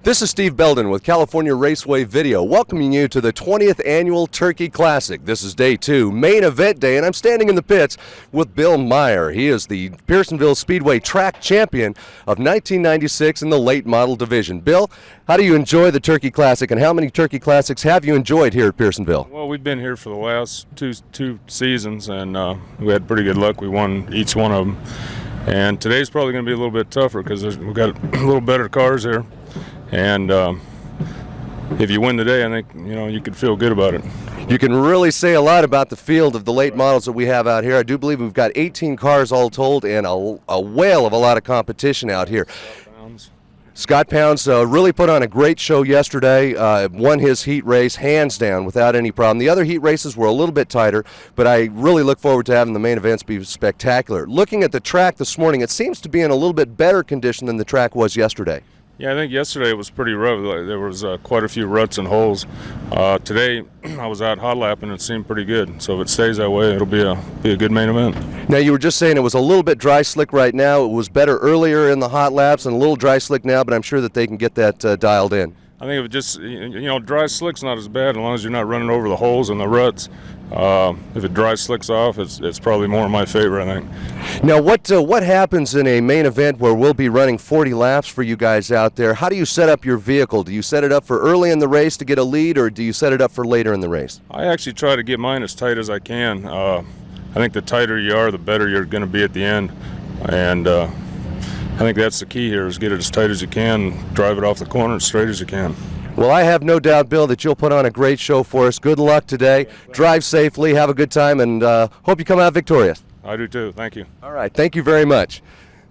This is Steve Belden with California Raceway Video, welcoming you to the 20th Annual Turkey Classic. This is day 2, main event day, and I'm standing in the pits with Bill Meyer. He is the Pearsonville Speedway track champion of 1996 in the late model division. Bill, how do you enjoy the Turkey Classic, and how many Turkey Classics have you enjoyed here at Pearsonville? Well, we've been here for the last two seasons, and we had pretty good luck. We won each one of them. And today's probably going to be a little bit tougher because we've got a little better cars here. And if you win today, I think you could feel good about it. You can really say a lot about the field of the late models that we have out here. I do believe we've got 18 cars all told and a whale of a lot of competition out here. Scott Pounds really put on a great show yesterday, won his heat race hands down without any problem. The other heat races were a little bit tighter, but I really look forward to having the main events be spectacular. Looking at the track this morning, it seems to be in a little bit better condition than the track was yesterday. Yeah, I think yesterday it was pretty rough. There was quite a few ruts and holes. Today I was out hot lapping and it seemed pretty good. So if it stays that way, it'll be a good main event. Now, you were just saying it was a little bit dry slick right now. It was better earlier in the hot laps and a little dry slick now, but I'm sure that they can get that dialed in. I think if it just, dry slick's not as bad as long as you're not running over the holes and the ruts. If it dry slicks off, it's probably more my favorite, I think. Now, what happens in a main event where we'll be running 40 laps for you guys out there? How do you set up your vehicle? Do you set it up for early in the race to get a lead, or do you set it up for later in the race? I actually try to get mine as tight as I can. I think the tighter you are, the better you're going to be at the end. And I think that's the key here, is get it as tight as you can, drive it off the corner as straight as you can. Well, I have no doubt, Bill, that you'll put on a great show for us. Good luck today. Drive safely, have a good time, and hope you come out victorious. I do too. Thank you. All right. Thank you very much.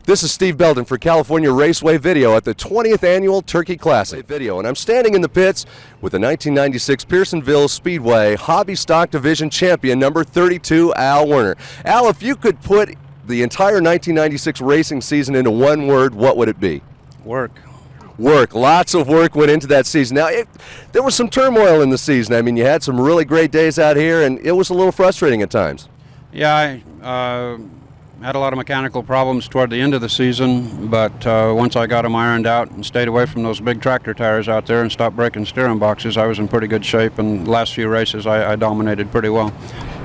This is Steve Belden for California Raceway Video at the 20th Annual Turkey Classic Video, and I'm standing in the pits with the 1996 Pearsonville Speedway Hobby Stock Division champion, number 32, Al Werner. Al, if you could put the entire 1996 racing season into one word, what would it be? Work. Work. Lots of work went into that season. Now, there was some turmoil in the season. I mean, you had some really great days out here, and it was a little frustrating at times. Yeah, I had a lot of mechanical problems toward the end of the season, but once I got them ironed out and stayed away from those big tractor tires out there and stopped breaking steering boxes, I was in pretty good shape, and the last few races I dominated pretty well.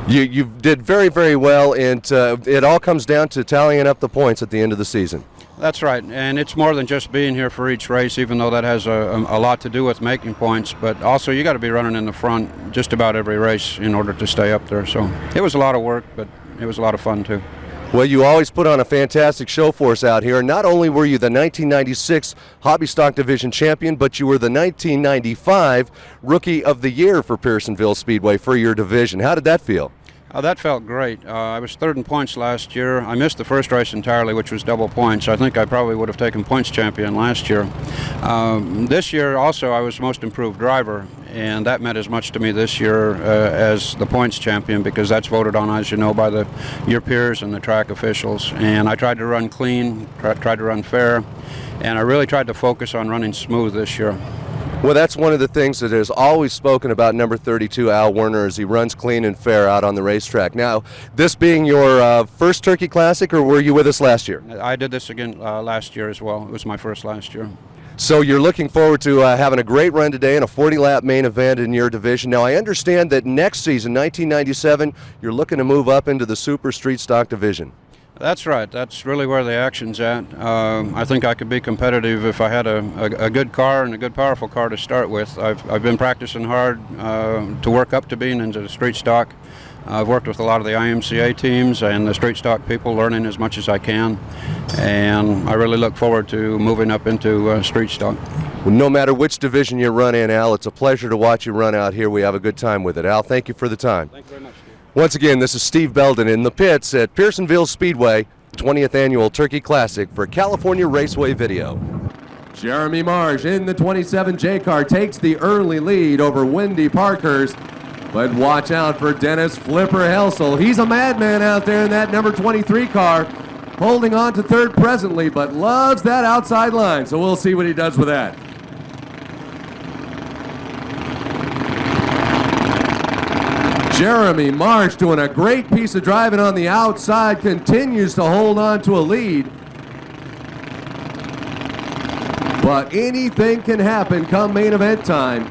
You did very, very well, and it all comes down to tallying up the points at the end of the season. That's right, and it's more than just being here for each race, even though that has a lot to do with making points, but also you got to be running in the front just about every race in order to stay up there. So it was a lot of work, but it was a lot of fun too. Well, you always put on a fantastic show for us out here. Not only were you the 1996 Hobby Stock Division champion, but you were the 1995 Rookie of the Year for Pearsonville Speedway for your division. How did that feel? That felt great. I was third in points last year. I missed the first race entirely, which was double points. I think I probably would have taken points champion last year. This year also I was most improved driver, and that meant as much to me this year as the points champion, because that's voted on, as you know, by your peers and the track officials. And I tried to run clean, tried to run fair, and I really tried to focus on running smooth this year. Well, that's one of the things that is always spoken about number 32, Al Werner, as he runs clean and fair out on the racetrack. Now, this being your first Turkey Classic, or were you with us last year? I did this again last year as well. It was my first last year. So you're looking forward to having a great run today in a 40-lap main event in your division. Now, I understand that next season, 1997, you're looking to move up into the Super Street Stock Division. That's right. That's really where the action's at. I think I could be competitive if I had a good car and a good, powerful car to start with. I've been practicing hard to work up to being into the street stock. I've worked with a lot of the IMCA teams and the street stock people, learning as much as I can, and I really look forward to moving up into street stock. Well, no matter which division you run in, Al, it's a pleasure to watch you run out here. We have a good time with it. Al, thank you for the time. Thank you very much, Steve. Once again, this is Steve Belden in the pits at Pearsonville Speedway, 20th Annual Turkey Classic for California Raceway Video. Jeremy Marsh in the 27 J car takes the early lead over Wendy Parkhurst. But watch out for Dennis Flipper Helsel. He's a madman out there in that number 23 car, holding on to third presently, but loves that outside line. So we'll see what he does with that. Jeremy Marsh doing a great piece of driving on the outside, continues to hold on to a lead. But anything can happen come main event time.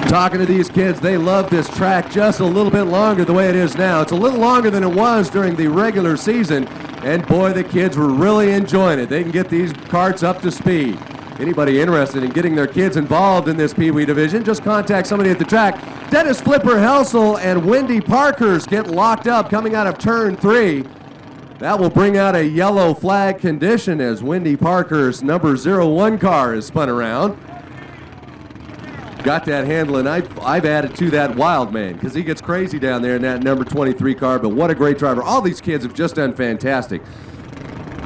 Talking to these kids, they love this track just a little bit longer the way it is now. It's a little longer than it was during the regular season, and boy, the kids were really enjoying it. They can get these karts up to speed. Anybody interested in getting their kids involved in this Pee Wee division, just contact somebody at the track. Dennis Flipper Helsel and Wendy Parkers get locked up coming out of turn 3. That will bring out a yellow flag condition as Wendy Parker's number 01 car is spun around. Got that handle, and I've added to that Wild Man because he gets crazy down there in that number 23 car, but what a great driver. All these kids have just done fantastic.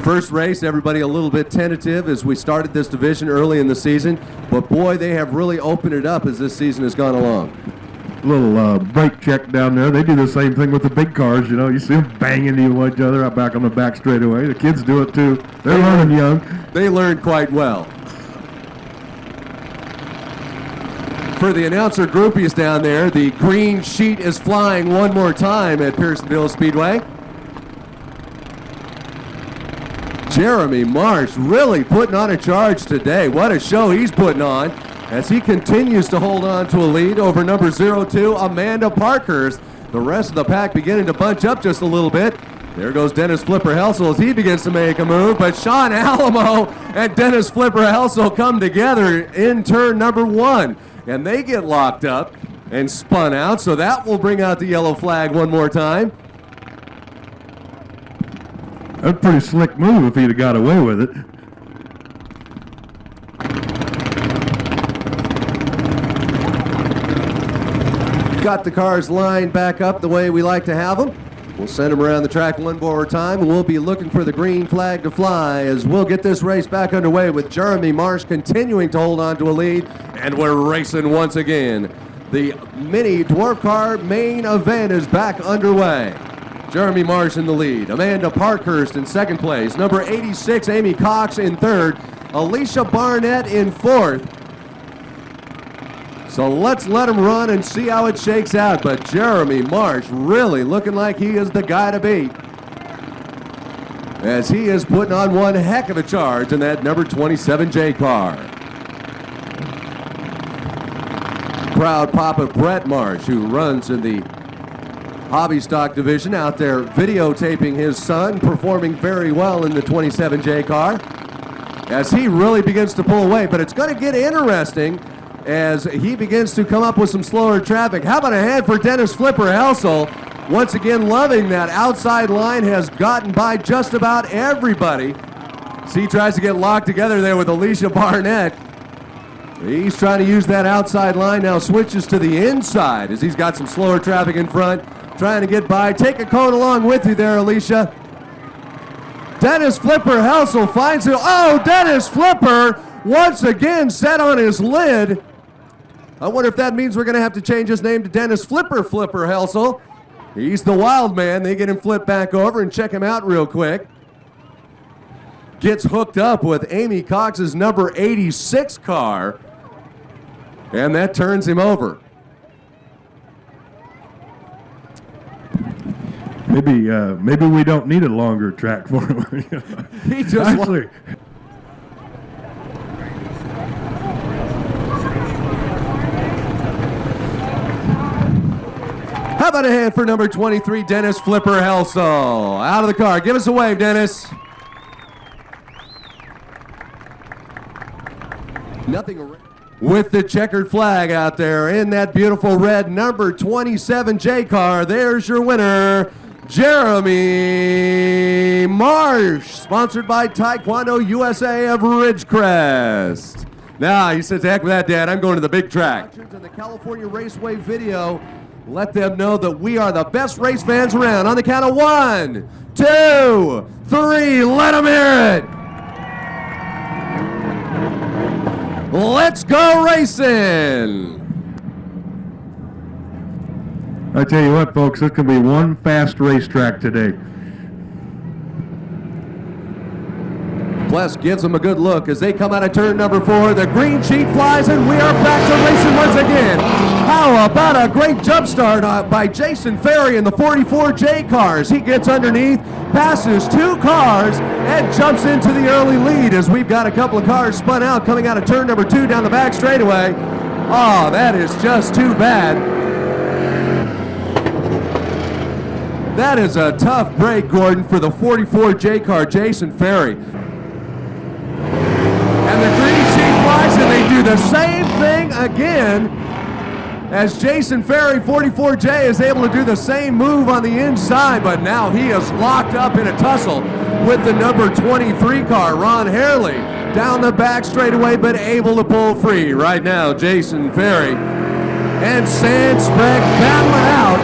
First race, everybody a little bit tentative as we started this division early in the season, but boy, they have really opened it up as this season has gone along. Little brake check down there. They do the same thing with the big cars, you know. You see them banging into each other out back on the back straightaway. The kids do it too. They're learning young. They learn quite well. For the announcer groupies down there, the green sheet is flying one more time at Pearsonville Speedway. Jeremy Marsh really putting on a charge today. What a show he's putting on as he continues to hold on to a lead over number 02, Amanda Parkhurst. The rest of the pack beginning to bunch up just a little bit. There goes Dennis Flipper Helsel as he begins to make a move, but Sean Alamo and Dennis Flipper Helsel come together in turn number 1. And they get locked up and spun out, so that will bring out the yellow flag one more time. That's a pretty slick move if he'd have got away with it. Got the cars lined back up the way we like to have them. We'll send them around the track one more time, and we'll be looking for the green flag to fly as we'll get this race back underway with Jeremy Marsh continuing to hold on to a lead, and we're racing once again. The mini dwarf car main event is back underway. Jeremy Marsh in the lead, Amanda Parkhurst in second place, number 86 Amy Cox in third, Alicia Barnett in fourth. So let's let him run and see how it shakes out. But Jeremy Marsh really looking like he is the guy to beat, as he is putting on one heck of a charge in that number 27J car. Proud Papa Brett Marsh, who runs in the hobby stock division, out there videotaping his son performing very well in the 27J car as he really begins to pull away. But it's going to get interesting as he begins to come up with some slower traffic. How about a hand for Dennis Flipper Helsel? Once again, loving that outside line, has gotten by just about everybody. So he tries to get locked together there with Alicia Barnett. He's trying to use that outside line, now switches to the inside as he's got some slower traffic in front, trying to get by. Take a cone along with you there, Alicia. Dennis Flipper Helsel finds it. Oh, Dennis Flipper once again set on his lid. I wonder if that means we're going to have to change his name to Dennis Flipper Helsel. He's the wild man. They get him flipped back over and check him out real quick. Gets hooked up with Amy Cox's number 86 car, and that turns him over. Maybe we don't need a longer track for him. He just actually. How about a hand for number 23, Dennis Flipper Helsel? Out of the car. Give us a wave, Dennis. Nothing with the checkered flag out there in that beautiful red number 27J car. There's your winner, Jeremy Marsh, sponsored by Taekwondo USA of Ridgecrest. Now, he says, heck with that, Dad. I'm going to the big track. In the California Raceway video, let them know that we are the best race fans around. On the count of 1, 2, 3, let them hear it. Let's go racing. I tell you what, folks, this can be one fast racetrack today. Pless gives them a good look as they come out of turn number 4. The green sheet flies, and we are back to racing once again. How about a great jump start by Jason Ferry in the 44J cars. He gets underneath, passes 2 cars, and jumps into the early lead as we've got a couple of cars spun out coming out of turn number 2 down the back straightaway. Oh, that is just too bad. That is a tough break, Gordon, for the 44J car, Jason Ferry. And the green sheet flies, and they do the same thing again as Jason Ferry, 44J, is able to do the same move on the inside, but now he is locked up in a tussle with the number 23 car, Ron Harley, down the back straightaway, but able to pull free. Right now, Jason Ferry and Sand Sprague battling out.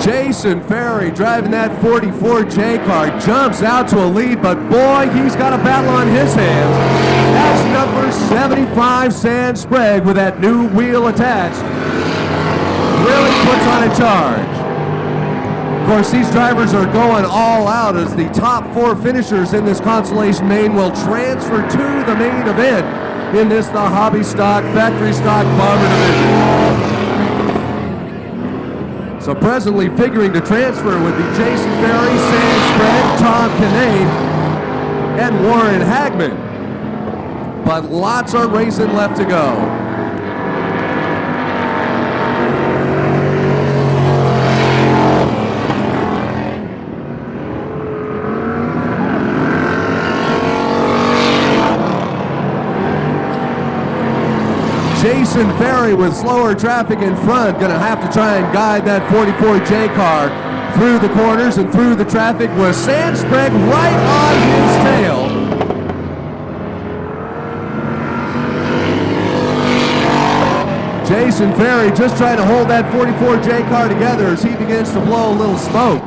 Jason Ferry driving that 44J car jumps out to a lead, but boy, he's got a battle on his hands. That's number 75 Sand Sprague with that new wheel attached. Really puts on a charge. Of course, these drivers are going all out as the top 4 finishers in this Consolation Main will transfer to the main event in this, the Hobby Stock, Factory Stock Bomber Division. So presently figuring to transfer would be Jason Ferry, Sand Sprague, Tom Kinane, and Warren Hagman. But lots of racing left to go. Jason Ferry with slower traffic in front, going to have to try and guide that 44J car through the corners and through the traffic with Sand Sprague right on his tail. Jason Ferry just trying to hold that 44J car together as he begins to blow a little smoke.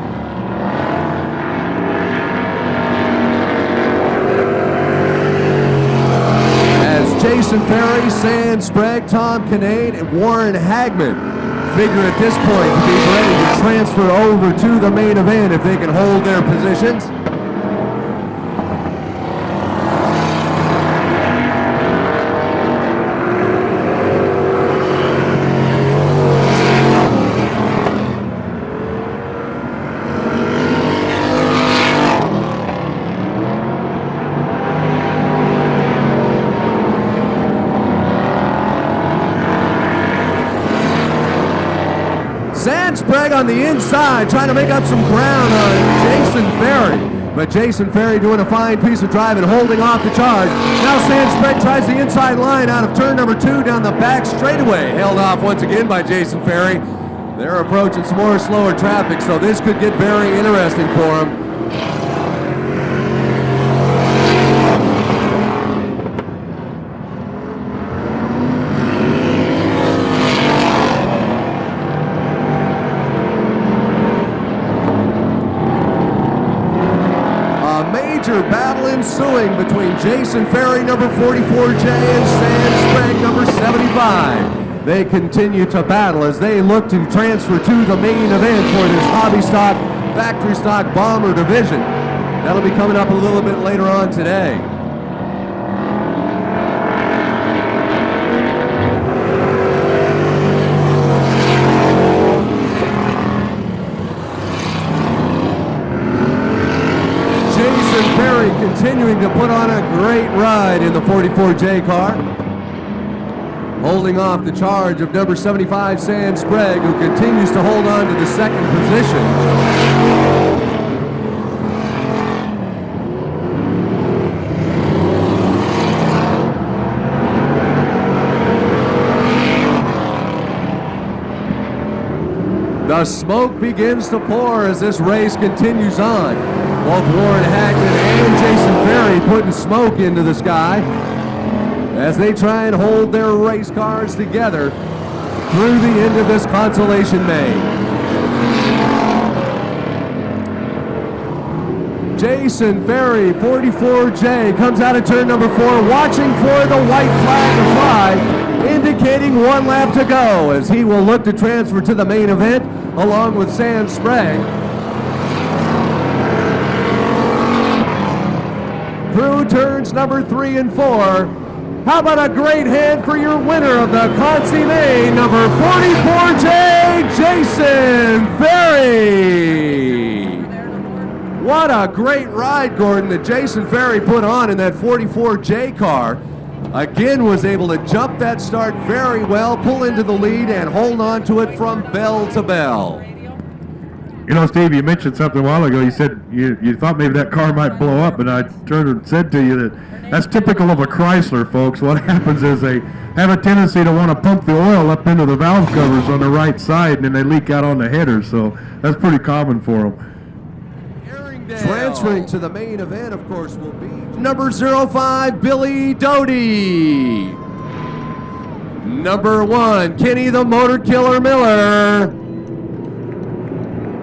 Jason Ferry, Sand Sprague, Tom Kinane, and Warren Hagman figure at this point to be ready to transfer over to the main event if they can hold their positions. Sand Sprague on the inside, trying to make up some ground on Jason Ferry. But Jason Ferry doing a fine piece of driving, holding off the charge. Now Sand Sprague tries the inside line out of turn number 2 down the back straightaway. Held off once again by Jason Ferry. They're approaching some more slower traffic, so this could get very interesting for them. Battle ensuing between Jason Ferry, number 44J, and Sand Sprague, number 75. They continue to battle as they look to transfer to the main event for this Hobby Stock, Factory Stock Bomber Division. That'll be coming up a little bit later on today. Continuing to put on a great ride in the 44J car. Holding off the charge of number 75 Sand Sprague, who continues to hold on to the second position. The smoke begins to pour as this race continues on. Both Warren Hagman and Jason Ferry putting smoke into the sky as they try and hold their race cars together through the end of this Consolation Main. Jason Ferry, 44J, comes out of turn number 4, watching for the white flag to fly, indicating 1 lap to go as he will look to transfer to the main event along with Sand Sprague. through turns number 3 and 4. How about a great hand for your winner of the Consigne number 44J, Jason Ferry. What a great ride, Gordon, that Jason Ferry put on in that 44J car. Again, was able to jump that start very well, pull into the lead, and hold on to it from bell to bell. You know, Steve, you mentioned something a while ago. You said you thought maybe that car might blow up, and I turned and said to you that that's typical of a Chrysler, folks. What happens is they have a tendency to want to pump the oil up into the valve covers on the right side, and then they leak out on the headers, so that's pretty common for them. Transferring to the main event, of course, will be number 05, Billy Doty. Number 1, Kenny the Motor Killer Miller.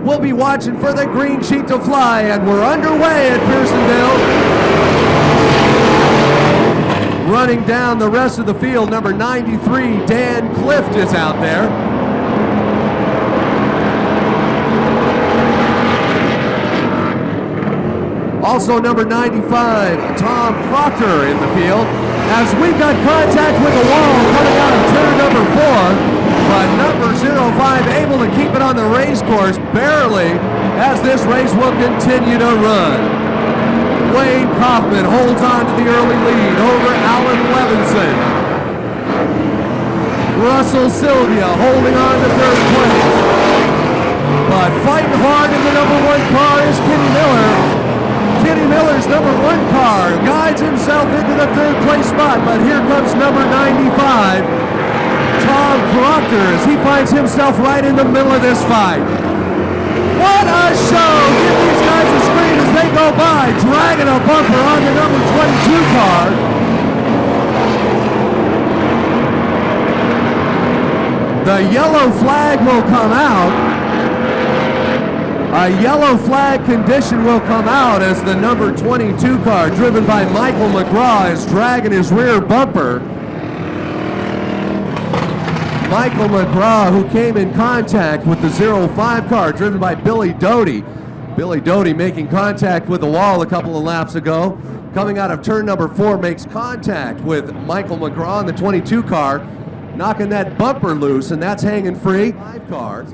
We'll be watching for the green sheet to fly, and we're underway at Pearsonville. Running down the rest of the field, number 93, Dan Clift is out there. Also number 95, Tom Proctor in the field. As we've got contact with the wall coming out of turn number 4, but number 05 able to keep it on the race course barely as this race will continue to run. Wayne Kaufman holds on to the early lead over Alan Levinson. Russell Sylvia holding on to third place. But fighting hard in the number 1 car is Kenny Miller. Kenny Miller's number 1 car guides himself into the third place spot, but here comes number 95, Tom Proctor, as he finds himself right in the middle of this fight. What a show! Give these guys a screen as they go by, dragging a bumper on the number 22 car. The yellow flag will come out. A yellow flag condition will come out as the number 22 car, driven by Michael McGraw, is dragging his rear bumper. Michael McGraw, who came in contact with the 05 car, driven by Billy Doty. Billy Doty making contact with the wall a couple of laps ago. Coming out of turn number 4, makes contact with Michael McGraw in the 22 car, knocking that bumper loose, and that's hanging free. 5 car.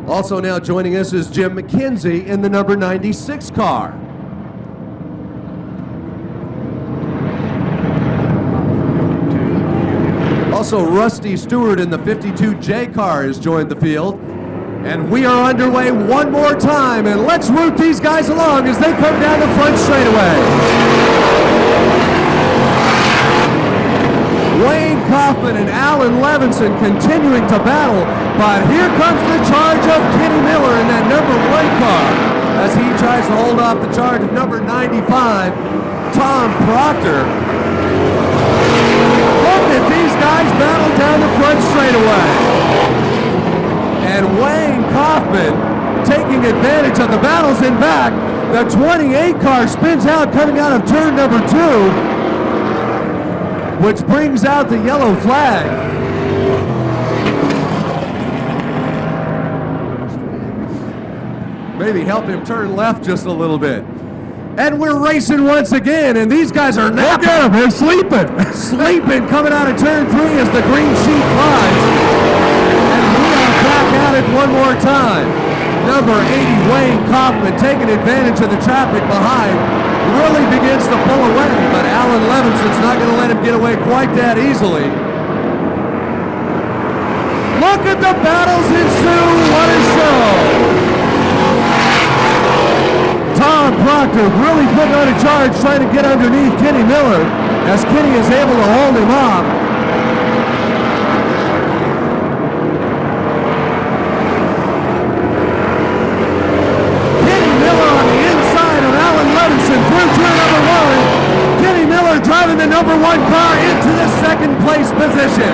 Also now joining us is Jim McKenzie in the number 96 car. Also Rusty Stewart in the 52J car has joined the field. And we are underway one more time, and let's root these guys along as they come down the front straightaway. Wayne Kaufman and Alan Levinson continuing to battle, but here comes the charge of Kenny Miller in that number 1 car as he tries to hold off the charge of number 95, Tom Proctor. Look at these guys battle down the front straightaway. And Wayne Kaufman taking advantage of the battles in back. The 28 car spins out coming out of turn number 2, which brings out the yellow flag. Maybe help him turn left just a little bit. And we're racing once again, and these guys are napping. Look at them, they're sleeping. Sleeping coming out of turn 3 as the green sheet flies. And we are back at it one more time. Number 80, Wayne Kaufman, taking advantage of the traffic behind, really begins to pull away, but Alan Levinson's not going to let him get away quite that easily. Look at the battles ensue. What a show. Tom Proctor really putting on a charge, trying to get underneath Kenny Miller, as Kenny is able to hold him off. Kenny Miller on the inside of Alan Levinson through turn number 1. Kenny Miller driving the number 1 car into the second place position.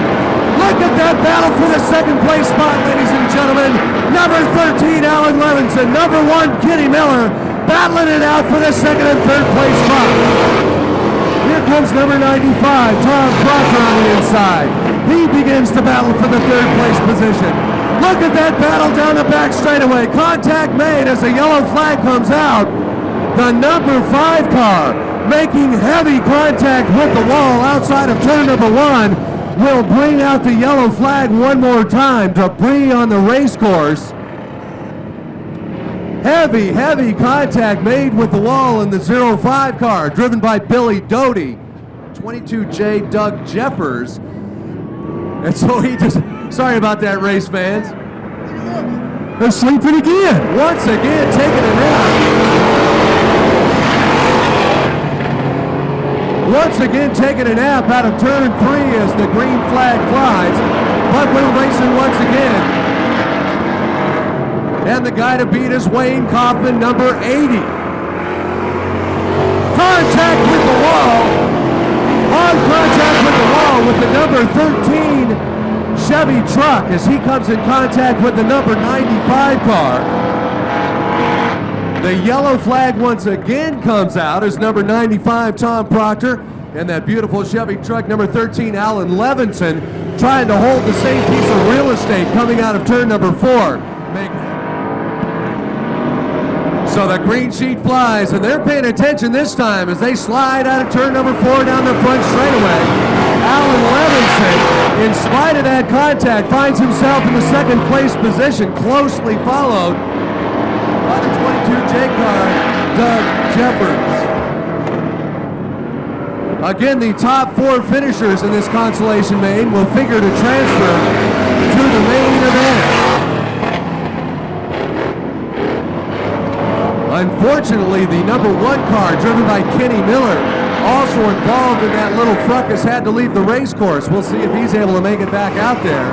Look at that battle for the second place spot, ladies and gentlemen. Number 13, Alan Levinson. Number 1, Kenny Miller, battling it out for the second and third place spot. Here comes number 95, Tom Proctor on the inside. He begins to battle for the third place position. Look at that battle down the back straightaway. Contact made as a yellow flag comes out. The number 5 car, making heavy contact with the wall outside of turn number 1, will bring out the yellow flag one more time. Debris on the race course. Heavy contact made with the wall in the 05 car, driven by Billy Doty. 22J Doug Jeffers. And so he just, sorry about that, race fans. They're sleeping again. Once again, taking a nap. Once again, taking a nap out of turn 3 as the green flag flies. But we're racing once again. And the guy to beat is Wayne Kaufman, number 80. Contact with the wall. Hard contact with the wall with the number 13 Chevy truck as he comes in contact with the number 95 car. The yellow flag once again comes out as number 95 Tom Proctor and that beautiful Chevy truck number 13 Alan Levinson trying to hold the same piece of real estate coming out of turn number 4. So the green sheet flies, and they're paying attention this time as they slide out of turn number 4 down the front straightaway. Alan Levinson, in spite of that contact, finds himself in the second place position, closely followed by the 22J car, Doug Jeffers. Again, the top 4 finishers in this consolation main will figure to transfer to the main event. Unfortunately, the number 1 car, driven by Kenny Miller, also involved in that little fracas, had to leave the race course. We'll see if he's able to make it back out there.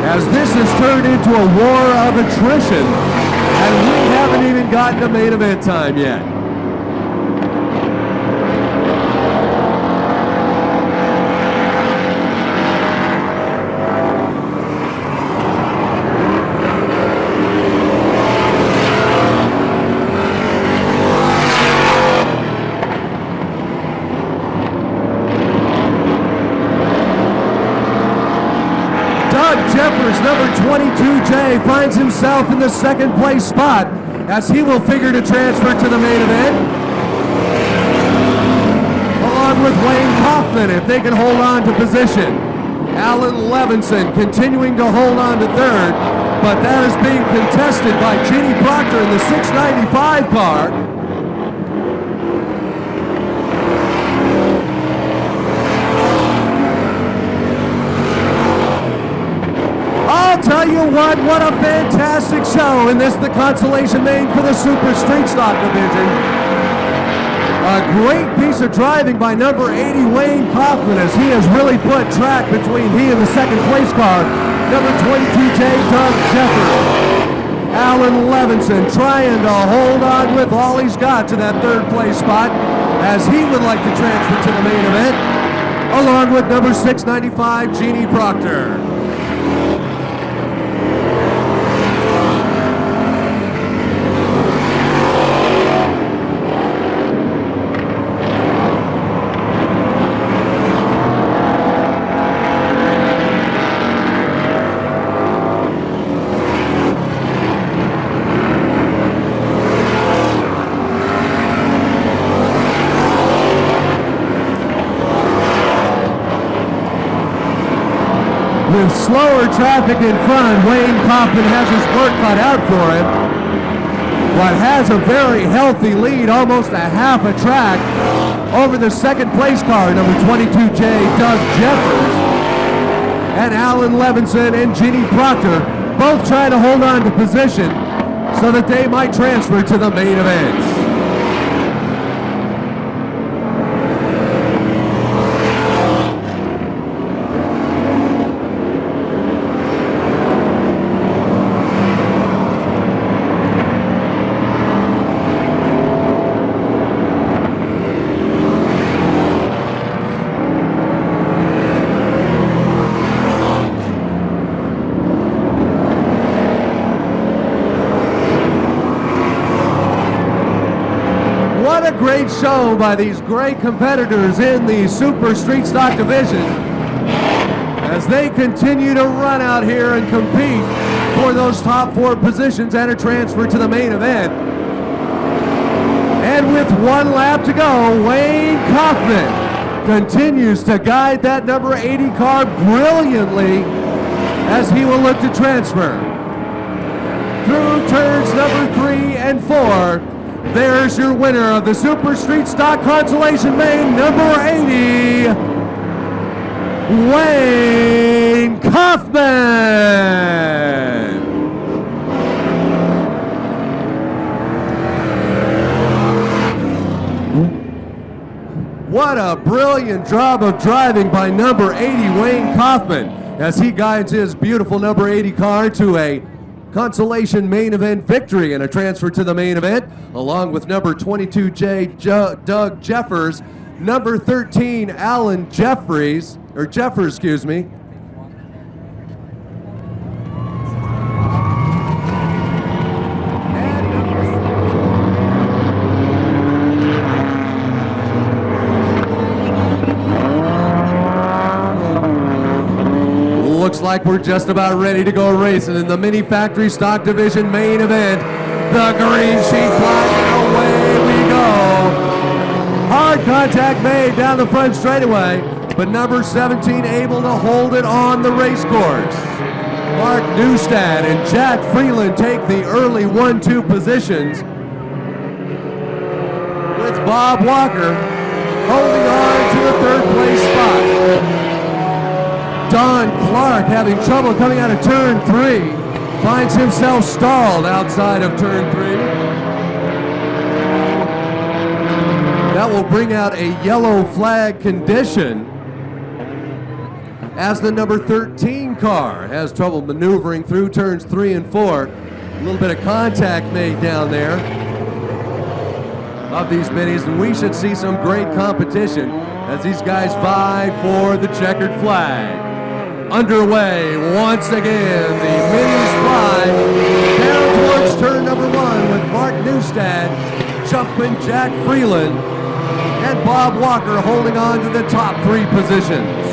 As this has turned into a war of attrition, and we haven't even gotten to main event time yet. Number 22J finds himself in the second place spot as he will figure to transfer to the main event. Along with Wayne Kaufman, if they can hold on to position. Alan Levinson continuing to hold on to third, but that is being contested by Jeannie Proctor in the 695 car. Tell you what a fantastic show in this, the consolation main for the Super Street Stock Division. A great piece of driving by number 80 Wayne Kaufman as he has really put track between he and the second place car, number 22J Doug Jeffers. Alan Levinson trying to hold on with all he's got to that third place spot as he would like to transfer to the main event, along with number 695 Jeannie Proctor. With slower traffic in front, Wayne Kaufman has his work cut out for him, but has a very healthy lead, almost a half a track, over the second place car, number 22J Doug Jeffers, and Alan Levinson and Jeannie Proctor, both trying to hold on to position so that they might transfer to the main event. Great show by these great competitors in the Super Street Stock Division as they continue to run out here and compete for those top 4 positions and a transfer to the main event. And And with 1 lap to go, Wayne Kaufman continues to guide that number 80 car brilliantly as he will look to transfer. Through turns number 3 and 4, there's your winner of the Super Street Stock Consolation Main, number 80, Wayne Kaufman. What a brilliant job of driving by number 80, Wayne Kaufman, as he guides his beautiful number 80 car to a consolation main event victory and a transfer to the main event, along with number 22J Doug Jeffers, number 13 Alan Jeffers, excuse me. Looks like we're just about ready to go racing in the Mini Factory Stock Division main event. The green sheet flies and away we go. Hard contact made down the front straightaway, but number 17 able to hold it on the race course. Mark Newstad and Jack Freeland take the early 1-2 positions, with Bob Walker holding on to the 3rd place spot. Don Clark having trouble coming out of turn 3, finds himself stalled outside of turn 3. That will bring out a yellow flag condition as the number 13 car has trouble maneuvering through turns 3 and 4. A little bit of contact made down there of these minis, and we should see some great competition as these guys vie for the checkered flag. Underway once again, the minis fly down towards turn number 1 with Mark Newstad, Jumpman Jack Freeland, and Bob Walker holding on to the top 3 positions.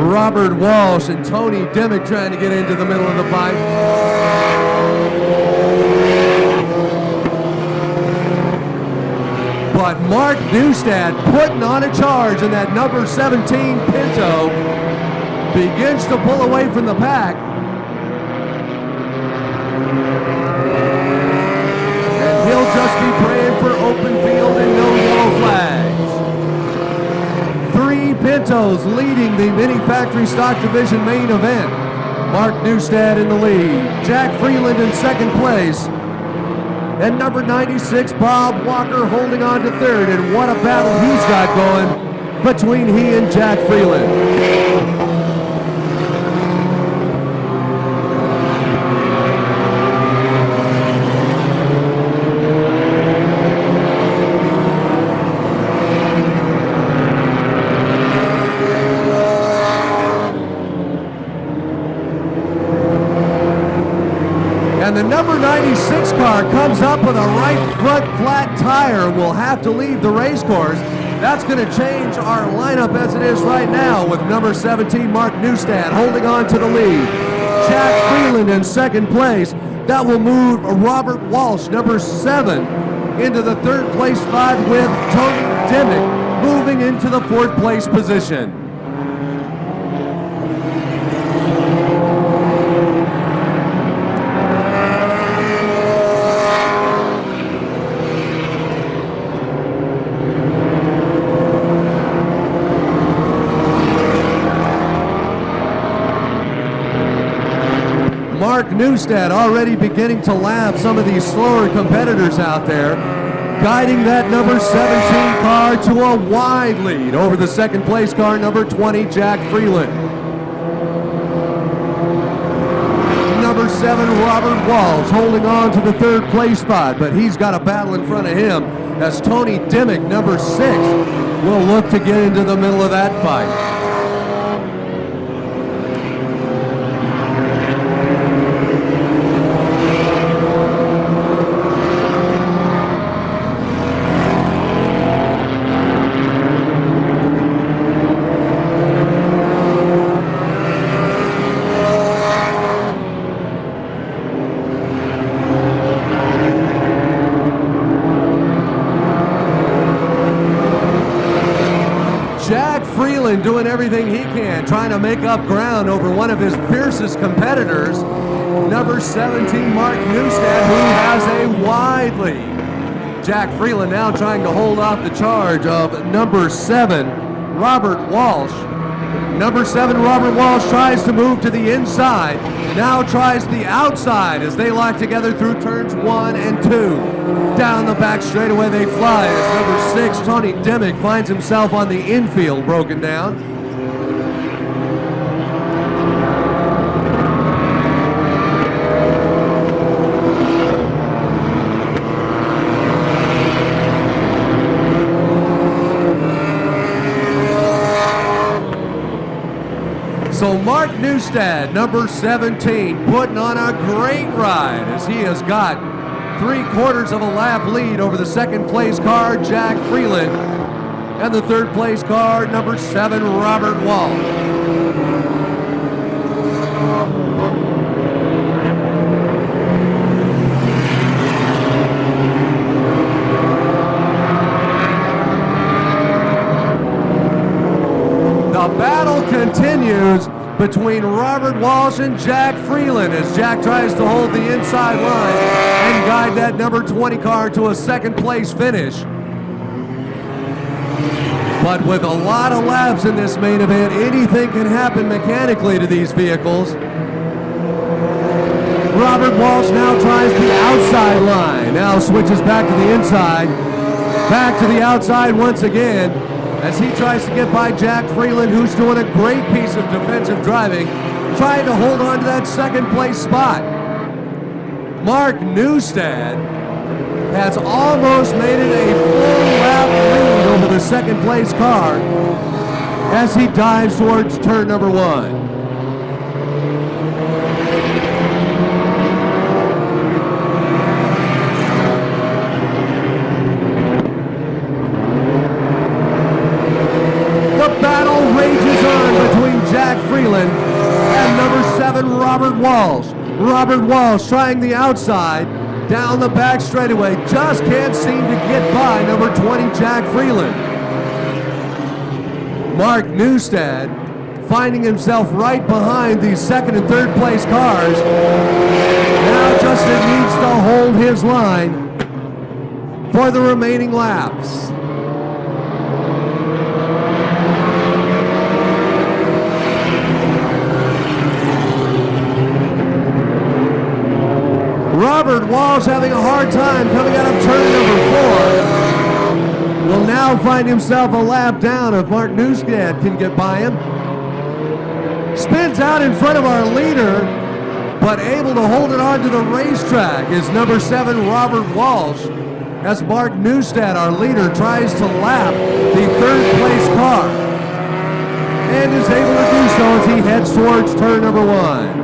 Robert Walsh and Tony Dimmick trying to get into the middle of the fight. But Mark Newstad putting on a charge, and that number 17 Pinto begins to pull away from the pack. And he'll just be praying for open field and no yellow flags. 3 Pintos leading the Mini Factory Stock Division main event. Mark Newstad in the lead. Jack Freeland in 2nd place. And number 96, Bob Walker, holding on to 3rd. And what a battle he's got going between he and Jack Freeland. And the number 96 car comes up with a right front flat tire and will have to leave the race course. That's going to change our lineup as it is right now, with number 17 Mark Newstad holding on to the lead. Jack Freeland in 2nd place. That will move Robert Walsh, number 7, into the 3rd place spot, with Tony Dimmick moving into the 4th place position. Mark Newstad already beginning to lap some of these slower competitors out there, guiding that number 17 car to a wide lead over the 2nd place car, number 20, Jack Freeland. Number 7, Robert Walsh, holding on to the 3rd place spot, but he's got a battle in front of him as Tony Dimmick, number 6, will look to get into the middle of that fight. Freeland doing everything he can, trying to make up ground over one of his fiercest competitors, number 17, Mark Newstead, who has a wide lead. Jack Freeland now trying to hold off the charge of number 7, Robert Walsh. Number 7, Robert Walsh, tries to move to the inside, now tries the outside as they lock together through turns 1 and 2. Down the back straightaway they fly as number 6, Tony Dimick, finds himself on the infield broken down. So Mark Newstead, number 17, putting on a great ride as he has got 3/4 of a lap lead over the second place car, Jack Freeland, and the third place car, number 7, Robert Walsh. The battle continues between Robert Walsh and Jack Freeland as Jack tries to hold the inside line and guide that number 20 car to a second place finish. But with a lot of laps in this main event, anything can happen mechanically to these vehicles. Robert Walsh now tries the outside line, now switches back to the inside, back to the outside once again, as he tries to get by Jack Freeland, who's doing a great piece of defensive driving, trying to hold on to that second place spot. Mark Newstead has almost made it a full lap lead over the second place car as he dives towards turn number 1. Jack Freeland and number 7, Robert Walsh. Robert Walsh trying the outside, down the back straightaway, just can't seem to get by number 20, Jack Freeland. Mark Newstead finding himself right behind these second and third place cars. Now just needs to hold his line for the remaining laps. Robert Walsh having a hard time coming out of turn number 4. Will now find himself a lap down if Mark Newstead can get by him. Spins out in front of our leader, but able to hold it on to the racetrack is number 7, Robert Walsh, as Mark Newstead, our leader, tries to lap the third place car and is able to do so as he heads towards turn number 1.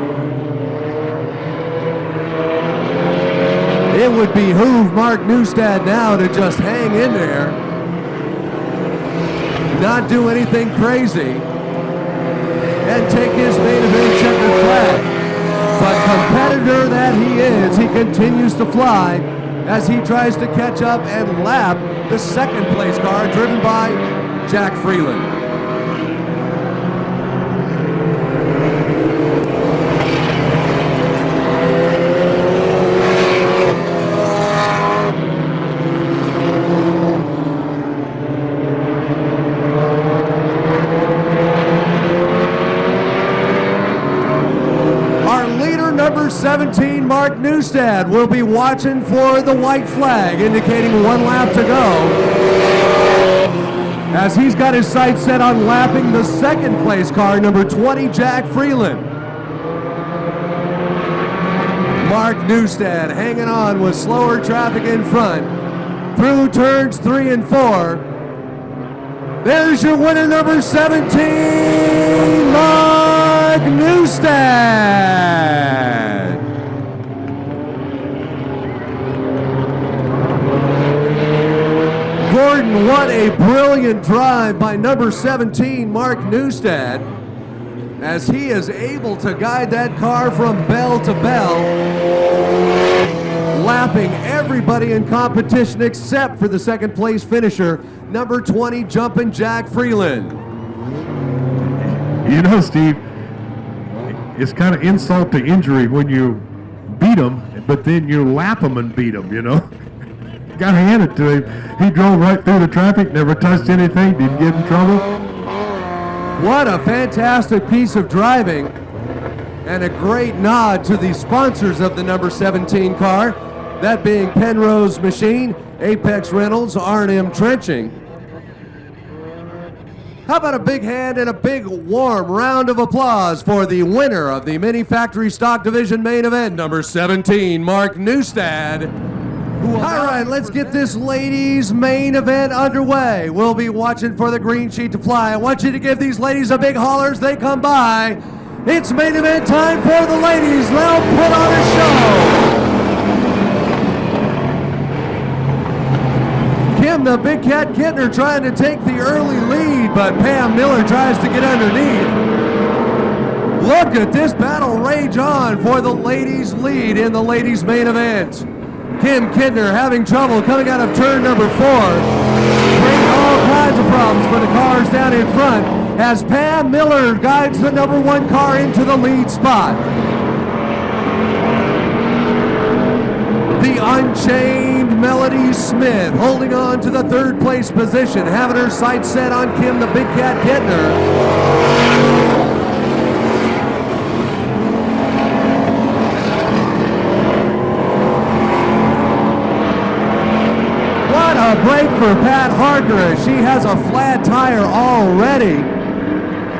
It would behoove Mark Newstead now to just hang in there, not do anything crazy, and take his main event checkered flag. But competitor that he is, he continues to fly as he tries to catch up and lap the second place car driven by Jack Freeland. Number 17, Mark Newstead, will be watching for the white flag, indicating 1 lap to go, as he's got his sights set on lapping the second place car, number 20, Jack Freeland. Mark Newstead hanging on with slower traffic in front through turns 3 and 4. There's your winner, number 17, Mark Newstead. Gordon, what a brilliant drive by number 17, Mark Newstead, as he is able to guide that car from bell to bell, lapping everybody in competition except for the second place finisher, number 20, Jumpin' Jack Freeland. You know, Steve, it's kind of insult to injury when you beat him, but then you lap him and beat him, you know? Got to hand it to him. He drove right through the traffic, never touched anything, didn't get in trouble. What a fantastic piece of driving, and a great nod to the sponsors of the number 17 car, that being Penrose Machine, Apex Rentals, R&M Trenching. How about a big hand and a big warm round of applause for the winner of the Mini Factory Stock Division main event, number 17, Mark Newstad. All right, let's get this ladies' main event underway. We'll be watching for the green sheet to fly. I want you to give these ladies a big holler as they come by. It's main event time for the ladies. They'll put on a show. Kim, the Big Cat Kittner, trying to take the early lead, but Pam Miller tries to get underneath. Look at this battle rage on for the ladies' lead in the ladies' main event. Kim Kittner having trouble coming out of turn number 4. Bringing all kinds of problems for the cars down in front as Pam Miller guides the number 1 car into the lead spot. The Unchained Melody Smith holding on to the 3rd place position, having her sights set on Kim the Big Cat Kittner. What a break for Pat Harker as she has a flat tire already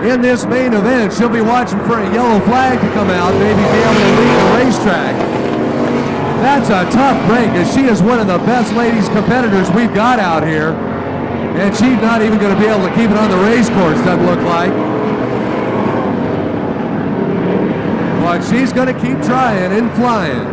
in this main event. She'll be watching for a yellow flag to come out, maybe be able to lead the racetrack. That's a tough break, as she is one of the best ladies competitors we've got out here. And she's not even going to be able to keep it on the race course, doesn't look like. But she's going to keep trying and flying.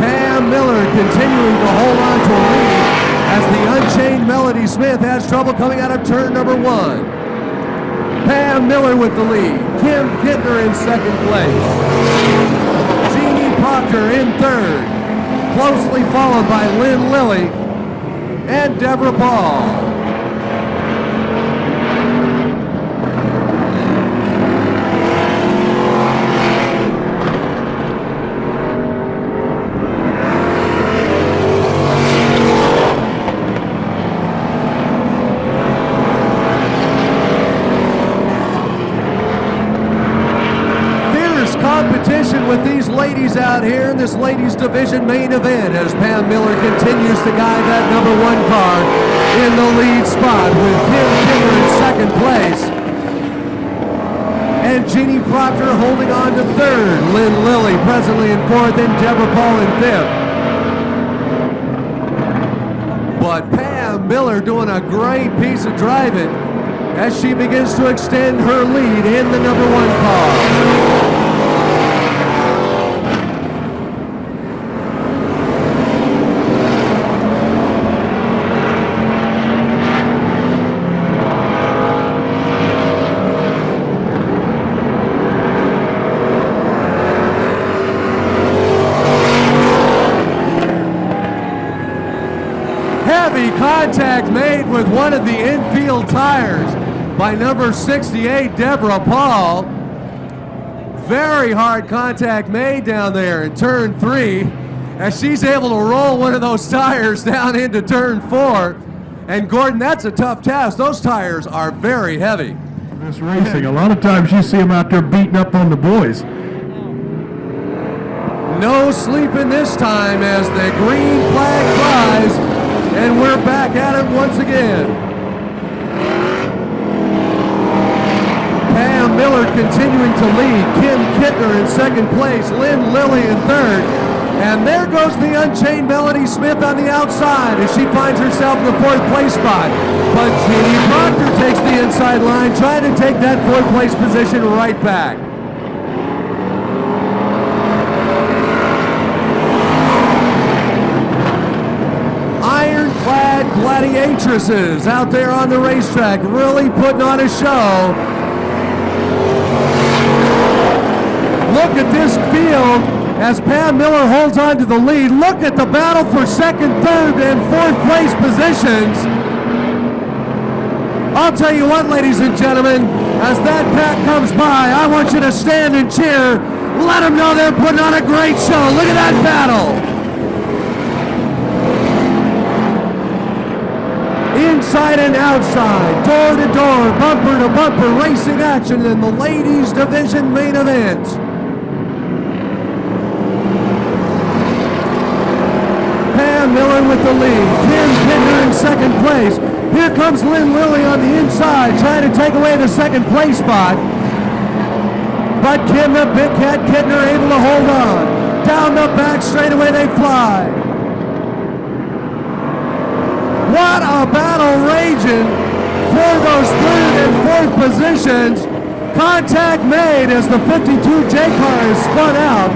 Pam Miller continuing to hold on to a lead, as the Unchained Melody Smith has trouble coming out of turn number 1. Pam Miller with the lead. Kim Kittner in 2nd place. Jeannie Proctor in 3rd. Closely followed by Lynn Lilly and Deborah Paul. Competition with these ladies out here in this ladies division main event as Pam Miller continues to guide that number 1 car in the lead spot with Kim Kittner in 2nd place and Jeannie Proctor holding on to 3rd, Lynn Lilly presently in 4th, and Deborah Paul in 5th. But Pam Miller doing a great piece of driving as she begins to extend her lead in the number 1 car. Contact made with one of the infield tires by number 68, Deborah Paul. Very hard contact made down there in turn 3 as she's able to roll one of those tires down into turn 4. And Gordon, that's a tough task. Those tires are very heavy. This racing, a lot of times you see them out there beating up on the boys. No sleeping this time as the green flag flies. And we're back at it once again. Pam Miller continuing to lead. Kim Kittner in 2nd place. Lynn Lilly in 3rd. And there goes the Unchained Melody Smith on the outside as she finds herself in the 4th place spot. But Jeannie Proctor takes the inside line, trying to take that 4th place position right back. Ironclad gladiatresses out there on the racetrack, really putting on a show. Look at this field as Pam Miller holds on to the lead. Look at the battle for second, third, and fourth place positions. I'll tell you what, ladies and gentlemen, as that pack comes by, I want you to stand and cheer. Let them know they're putting on a great show. Look at that battle. Inside and outside, door to door, bumper to bumper, racing action in the ladies division main event. Pam Miller with the lead, Kim Kittner in second place. Here comes Lynn Lilly on the inside, trying to take away the second place spot. But Kim the Big Cat Kittner able to hold on. Down the back straightaway they fly. What a battle raging for those third and fourth positions. Contact made as the 52J car is spun out.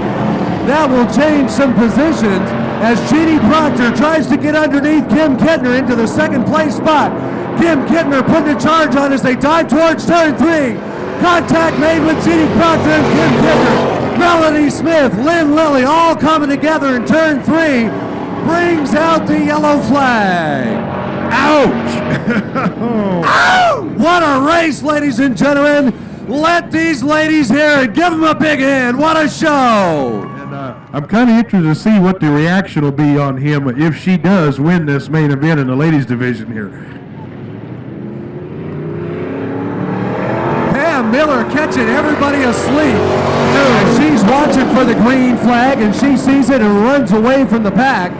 That will change some positions as Jeannie Proctor tries to get underneath Kim Kittner into the second place spot. Kim Kittner putting a charge on as they dive towards turn 3. Contact made with Jeannie Proctor and Kim Kittner. Melanie Smith, Lynn Lilly, all coming together in turn 3. Brings out the yellow flag. Ouch! Ow! What a race, ladies and gentlemen. Let these ladies hear it. Give them a big hand. What a show. And I'm kind of interested to see what the reaction will be on him if she does win this main event in the ladies division here. Pam Miller catching everybody asleep. And she's watching for the green flag, and she sees it and runs away from the pack.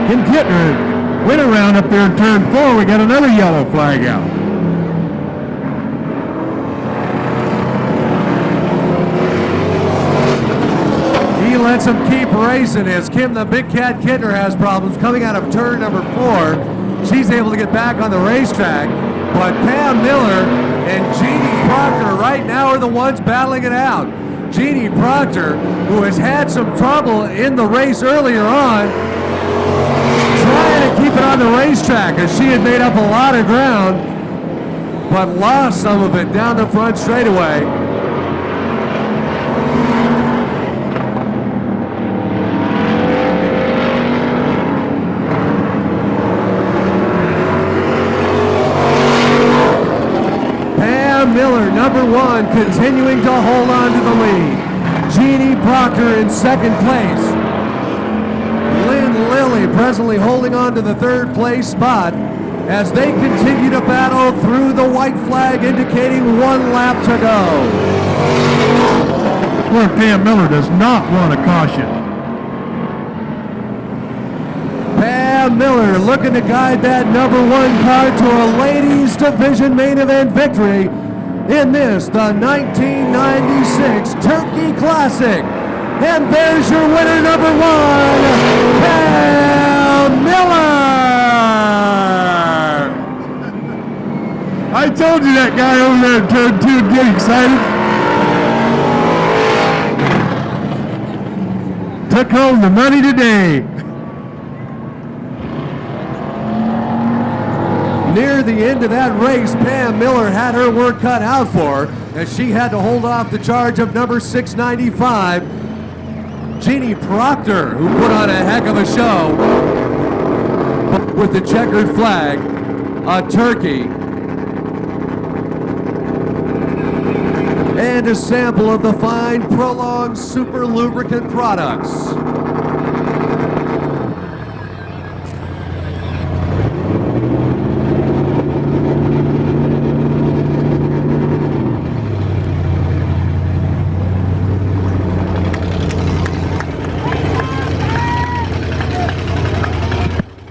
Kim Kittner went around up there in turn 4. We got another yellow flag out. He lets him keep racing as Kim the Big Cat Kittner has problems coming out of turn number 4. She's able to get back on the racetrack, but Pam Miller and Jeannie Proctor right now are the ones battling it out. Jeannie Proctor, who has had some trouble in the race earlier on, trying to keep it on the racetrack as she had made up a lot of ground, but lost some of it down the front straightaway. Pam Miller, number 1, continuing to hold on to the lead. Jeannie Proctor in second place. Lynn Lilly presently holding on to the third place spot as they continue to battle through the white flag indicating 1 lap to go. Where Pam Miller does not want a caution. Pam Miller looking to guide that number 1 car to a ladies division main event victory in this, the 1996 Turkey Classic. And there's your winner, number 1, Pam Miller! I told you that guy over there in turn 2 would get excited. Took home the money today. Near the end of that race, Pam Miller had her work cut out for her as she had to hold off the charge of number 695, Jeannie Proctor, who put on a heck of a show with the checkered flag, a turkey, and a sample of the fine Prolonged Super Lubricant products.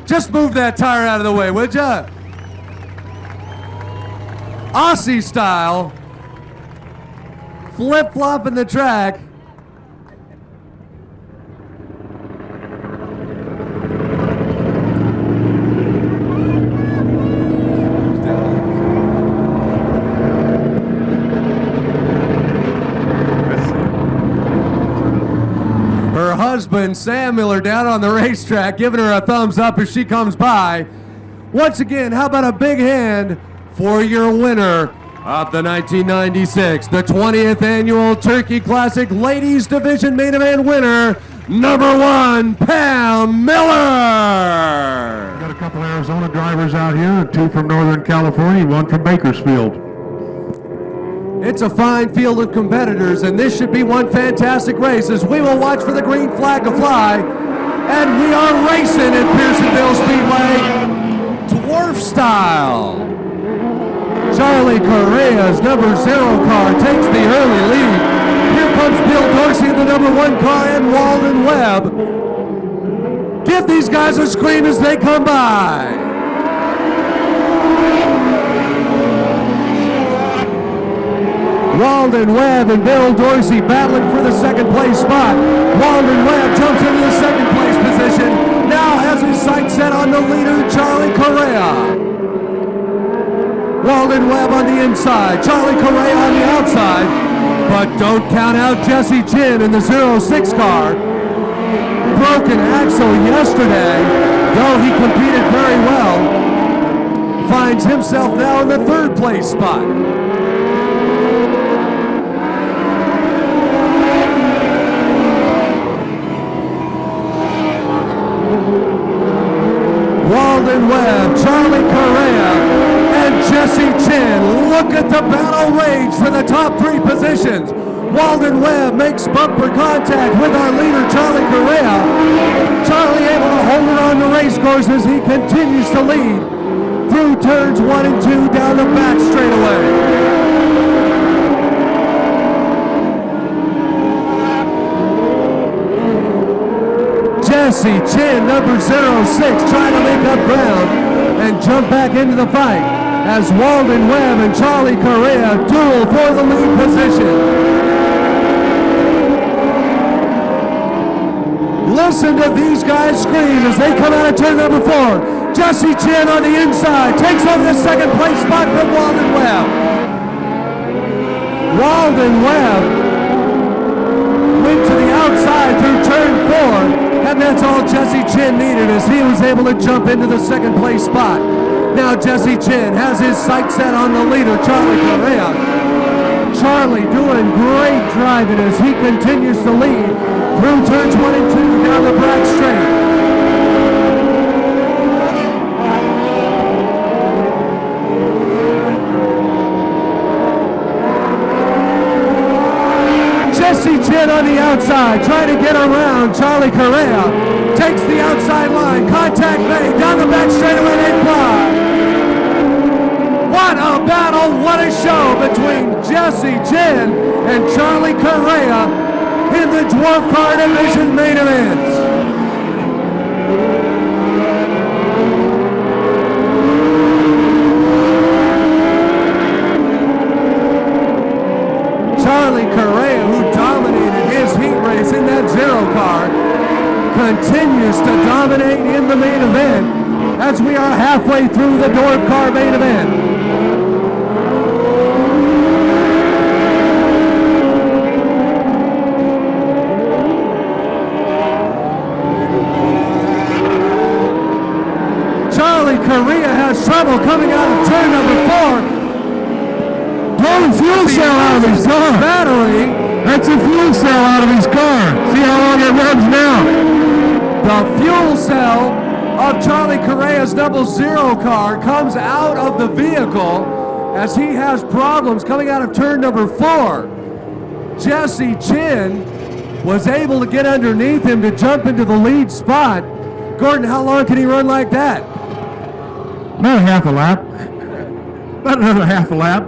Just move that tire out of the way, would ya? Aussie style. Flip-flopping the track. Her husband, Sam Miller, down on the racetrack, giving her a thumbs up as she comes by. Once again, how about a big hand for your winner of the 1996, the 20th Annual Turkey Classic Ladies Division Main Event winner, number 1, Pam Miller. Got a couple Arizona drivers out here, 2 from Northern California, 1 from Bakersfield. It's a fine field of competitors, and this should be one fantastic race as we will watch for the green flag to fly. And we are racing at Pearsonville Speedway, dwarf style. Charlie Correa's number 0 car takes the early lead. Here comes Bill Dorsey in the number 1 car and Walden Webb. Give these guys a scream as they come by. Walden Webb and Bill Dorsey battling for the second place spot. Walden Webb jumps into the second place position. Now has his sights set on the leader, Charlie Correa. Walden Webb on the inside, Charlie Correa on the outside. But don't count out Jesse Chin in the 06 car. Broken axle yesterday, though he competed very well. Finds himself now in the 3rd place spot. Walden Webb, Charlie Correa, and Jesse Chin. Look at the battle rage for the top 3 positions. Walden Webb makes bumper contact with our leader, Charlie Correa. Charlie able to hold it on the race course as he continues to lead through turns 1 and 2 down the back straightaway. Jesse Chin, number 06, trying to make up ground and jump back into the fight as Walden Webb and Charlie Correa duel for the lead position. Listen to these guys scream as they come out of turn number 4. Jesse Chin on the inside takes over the second place spot from Walden Webb. Walden Webb went to the outside through turn 4. And that's all Jesse Chin needed as he was able to jump into the second place spot. Now Jesse Chin has his sights set on the leader, Charlie Correa. Charlie doing great driving as he continues to lead through turns 1 and 2 down the back straight. Jesse Chin on the outside, trying to get around Charlie Correa. Takes the outside line, contact made, down the back straightaway they fly. What a battle, what a show between Jesse Chin and Charlie Correa in the Dwarf Car Division main events. Charlie Correa, who dominated his heat race in that 0 car, continues to dominate in the main event as we are halfway through the Dwarf Car main event. Charlie Correa has trouble coming out of turn number 4. Blowing fuel cell out of his car. Battery. That's a fuel cell out of his car. See how long it runs now. The fuel cell of Charlie Correa's 00 car comes out of the vehicle as he has problems coming out of turn number 4. Jesse Chin was able to get underneath him to jump into the lead spot. Gordon, how long can he run like that? About half a lap. About another half a lap.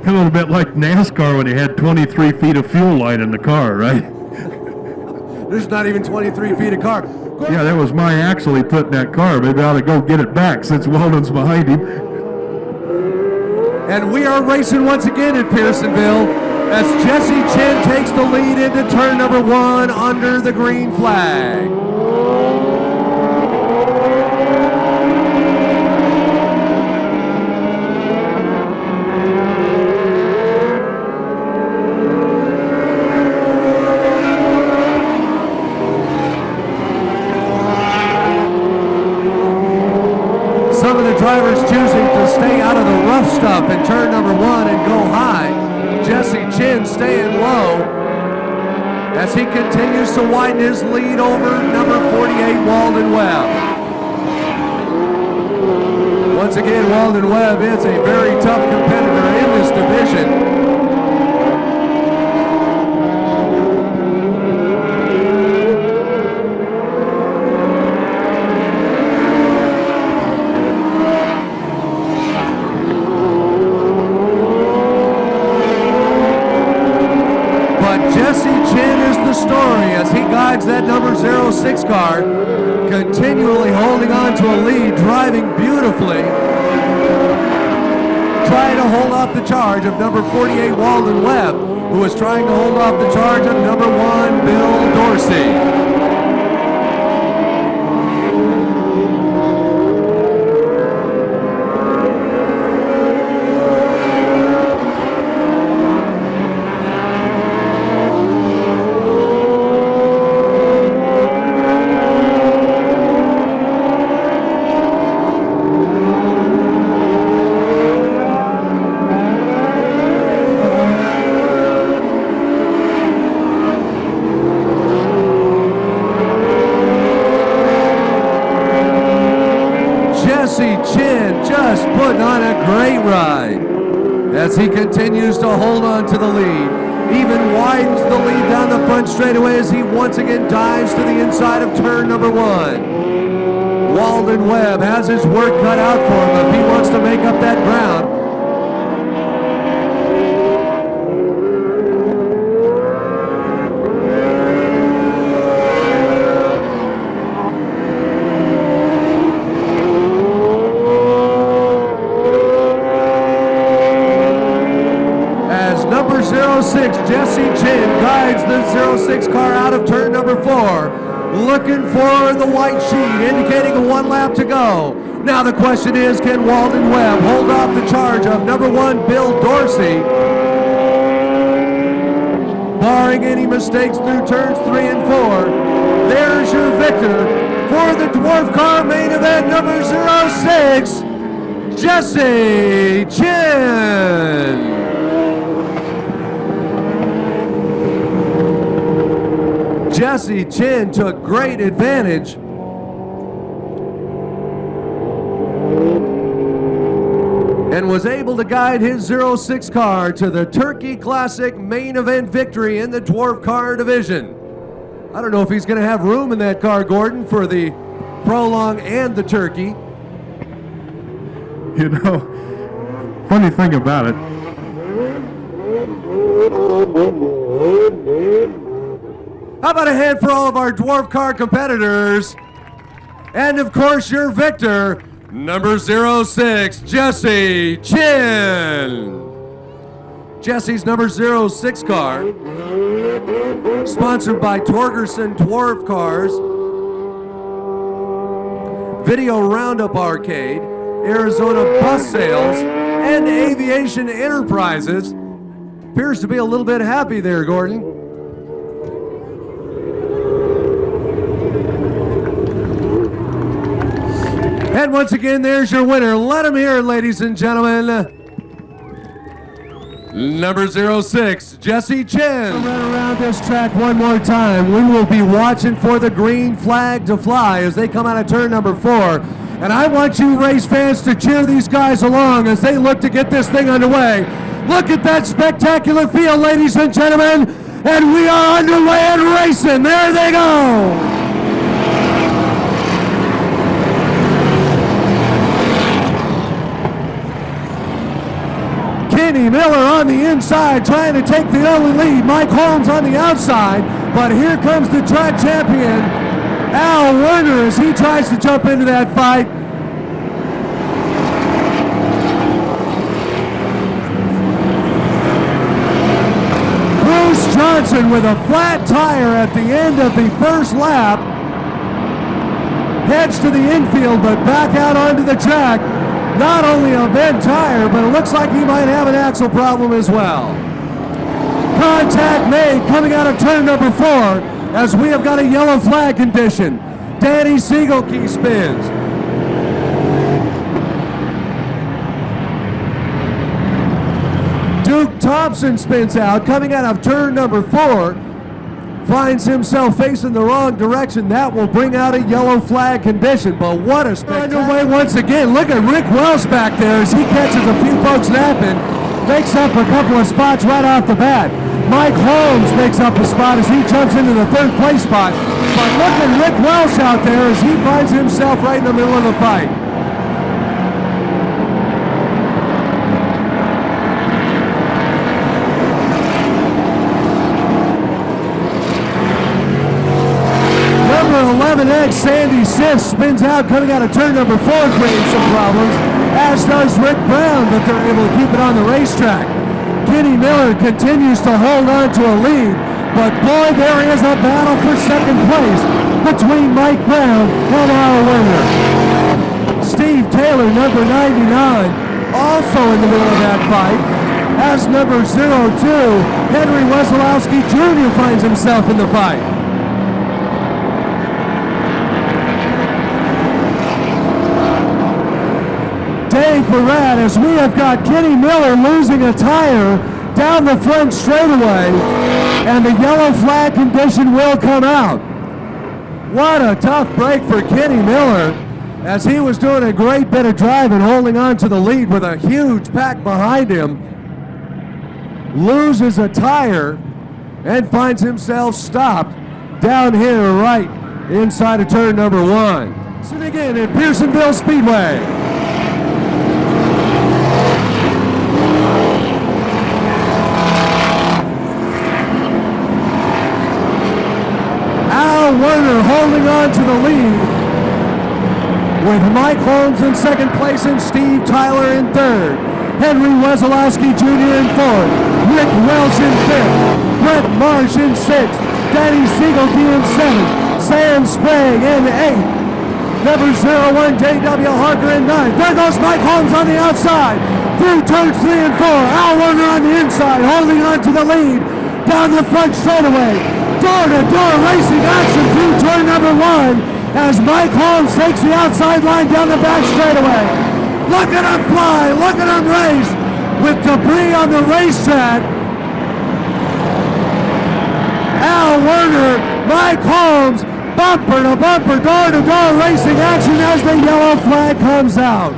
A little bit like NASCAR when they had 23 feet of fuel line in the car, right? There's not even 23 feet of car. Yeah, that was my axle he put in that car. Maybe I ought to go get it back since Weldon's behind him. And we are racing once again at Pearsonville as Jesse Chin takes the lead into turn number 1 under the green flag. Some of the drivers choosing to stay out of the rough stuff in turn number 1 and go high. Jesse Chin staying low as he continues to widen his lead over number 48, Walden Webb. Once again, Walden Webb is a very tough competitor in this division. Jesse Chin is the story as he guides that number 06 car, continually holding on to a lead, driving beautifully, trying to hold off the charge of number 48 Walden Webb, who is trying to hold off the charge of number 1 Bill Dorsey. Jesse Chin just putting on a great ride as he continues to hold on to the lead. Even widens the lead down the front straightaway as he once again dives to the inside of turn number 1. Walden Webb has his work cut out for him if he wants to make up that ground. Number 06, Jesse Chin guides the 06 car out of turn number 4, looking for the white sheet, indicating 1 lap to go. Now the question is, can Walden Webb hold off the charge of number 1, Bill Dorsey? Barring any mistakes through turns 3 and 4, there's your victor for the dwarf car main event, number 06, Jesse Chin. Jesse Chin took great advantage and was able to guide his 06 car to the Turkey Classic main event victory in the dwarf car division. I don't know if he's going to have room in that car, Gordon, for the prolong and the Turkey. You know, funny thing about it, how about a hand for all of our dwarf car competitors? And of course, your victor, number 06, Jesse Chin. Jesse's number 06 car, sponsored by Torgerson Dwarf Cars, Video Roundup Arcade, Arizona Bus Sales, and Aviation Enterprises. Appears to be a little bit happy there, Gordon. And once again, there's your winner. Let him hear it, ladies and gentlemen. Number 06, Jesse Chin. Run around this track one more time. We will be watching for the green flag to fly as they come out of turn number 4. And I want you race fans to cheer these guys along as they look to get this thing underway. Look at that spectacular field, ladies and gentlemen. And we are underway and racing. There they go. Kenny Miller on the inside trying to take the early lead. Mike Holmes on the outside, but here comes the track champion, Al Werner, as he tries to jump into that fight. Bruce Johnson with a flat tire at the end of the first lap. Heads to the infield, but back out onto the track. Not only a bent tire, but it looks like he might have an axle problem as well. Contact made coming out of turn number 4 as we have got a yellow flag condition. Danny Siegelke spins. Duke Thompson spins out coming out of turn number 4. Finds himself facing the wrong direction. That will bring out a yellow flag condition, but what a spectacular underway once again. Look at Rick Welsh back there as he catches a few folks napping, makes up a couple of spots right off the bat. Mike Holmes makes up a spot as he jumps into the 3rd place spot, but look at Rick Welsh out there as he finds himself right in the middle of the fight. Number 11X Sandy Siff spins out coming out of turn number 4, creating some problems, as does Rick Brown, but they're able to keep it on the racetrack. Kenny Miller continues to hold on to a lead, but boy, there is a battle for 2nd place between Mike Brown and Al Werner. Steve Taylor, number 99, also in the middle of that fight, as number 02, Henry Wesolowski Jr. finds himself in the fight. Dave Barat, as we have got Kenny Miller losing a tire down the front straightaway, and the yellow flag condition will come out. What a tough break for Kenny Miller, as he was doing a great bit of driving, holding on to the lead with a huge pack behind him. Loses a tire and finds himself stopped down here right inside of turn number 1. So again at Pearsonville Speedway. Al Werner holding on to the lead, with Mike Holmes in 2nd place and Steve Tyler in 3rd. Henry Wesolowski Jr. in 4th. Rick Welsh in 5th. Brett Marsh in 6th. Danny Siegelke in 7th. Sam Sprague in 8th. Number 01 J.W. Harker in 9th. There goes Mike Holmes on the outside. Through turns 3 and 4. Al Werner on the inside, holding on to the lead down the front straightaway. Door-to-door racing action through turn number 1 as Mike Holmes takes the outside line down the back straightaway. Look at him fly, look at him race with debris on the racetrack. Al Werner, Mike Holmes, bumper to bumper, door-to-door racing action as the yellow flag comes out.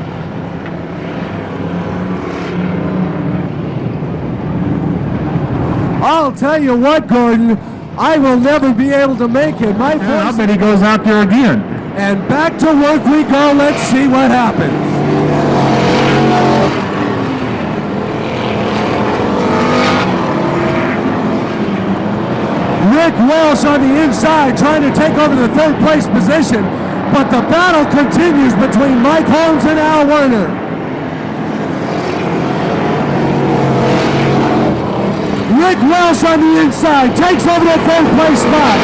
I'll tell you what, Gordon, I will never be able to make it. My I bet he goes out there again. And back to work we go. Let's see what happens. Rick Welsh on the inside trying to take over the 3rd place position, but the battle continues between Mike Holmes and Al Werner. Rick Welsh on the inside takes over the 3rd place spot.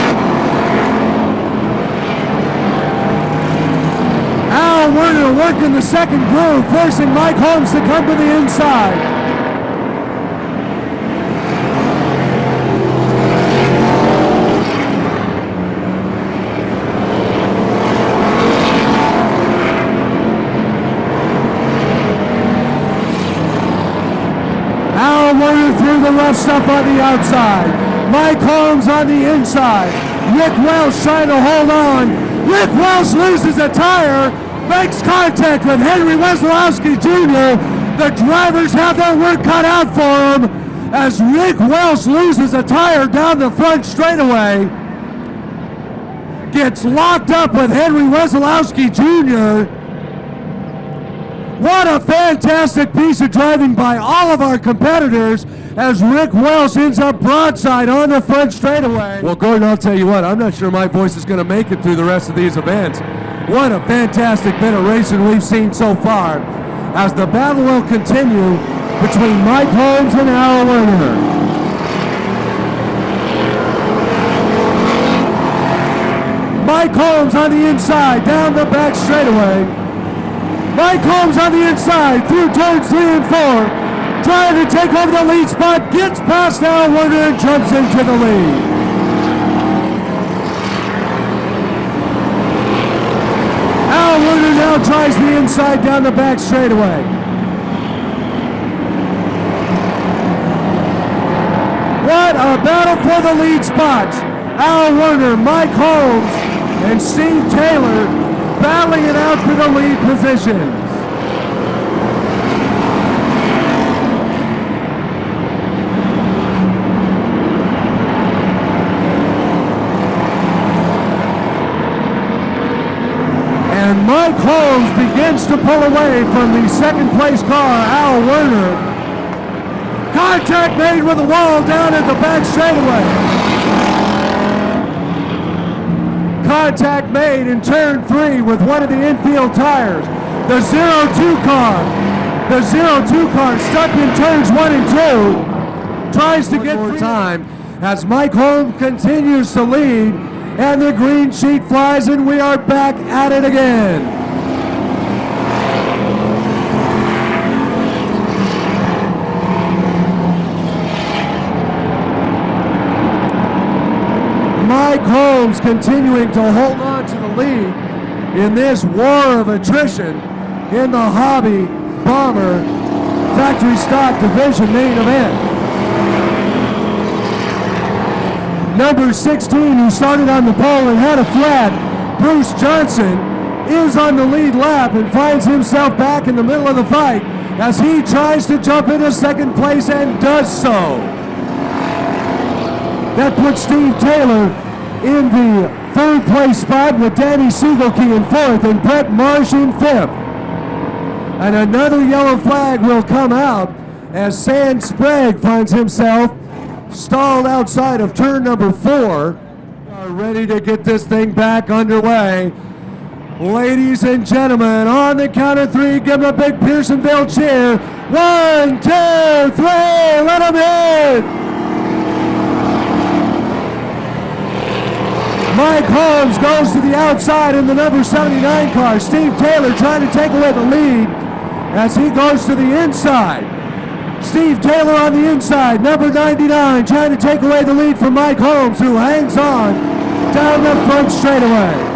Al Werner working the 2nd groove, forcing Mike Holmes to come to the inside. Al Werner through the rough stuff on the outside. Mike Holmes on the inside. Rick Welsh trying to hold on. Rick Welsh loses a tire, makes contact with Henry Wesolowski Jr. The drivers have their work cut out for them as Rick Welsh loses a tire down the front straightaway. Gets locked up with Henry Wesolowski Jr. What a fantastic piece of driving by all of our competitors as Rick Welsh ends up broadside on the front straightaway. Well, Gordon, I'll tell you what, I'm not sure my voice is going to make it through the rest of these events. What a fantastic bit of racing we've seen so far as the battle will continue between Mike Holmes and Al Werner. Mike Holmes on the inside, down the back straightaway. Mike Holmes on the inside, through turns 3 and 4, trying to take over the lead spot, gets past Al Werner and jumps into the lead. Al Werner now tries the inside down the back straightaway. What a battle for the lead spots. Al Werner, Mike Holmes, and Steve Taylor battling it out for the lead positions. And Mike Holmes begins to pull away from the second place car, Al Werner. Contact made with the wall down at the back straightaway. Contact made in turn 3 with one of the infield tires. The 0-2 car stuck in turns 1 and 2. Tries to get more time as Mike Holmes continues to lead, and the green sheet flies, and we are back at it again. Mike Holmes continuing to hold on to the lead in this war of attrition in the Hobby Bomber Factory Stock Division main event. Number 16, who started on the pole and had a flat, Bruce Johnson, is on the lead lap and finds himself back in the middle of the fight as he tries to jump into second place and does so. That puts Steve Taylor in the third place spot with Danny Siegelke in fourth and Brett Marsh in fifth. And another yellow flag will come out as Sand Sprague finds himself stalled outside of turn number 4. Are ready to get this thing back underway. Ladies and gentlemen, on the count of 3, give them a big Pearsonville cheer. 1, 2, 3, let them hit! Mike Holmes goes to the outside in the number 79 car. Steve Taylor trying to take away the lead as he goes to the inside. Steve Taylor on the inside, number 99, trying to take away the lead from Mike Holmes, who hangs on down the front straightaway.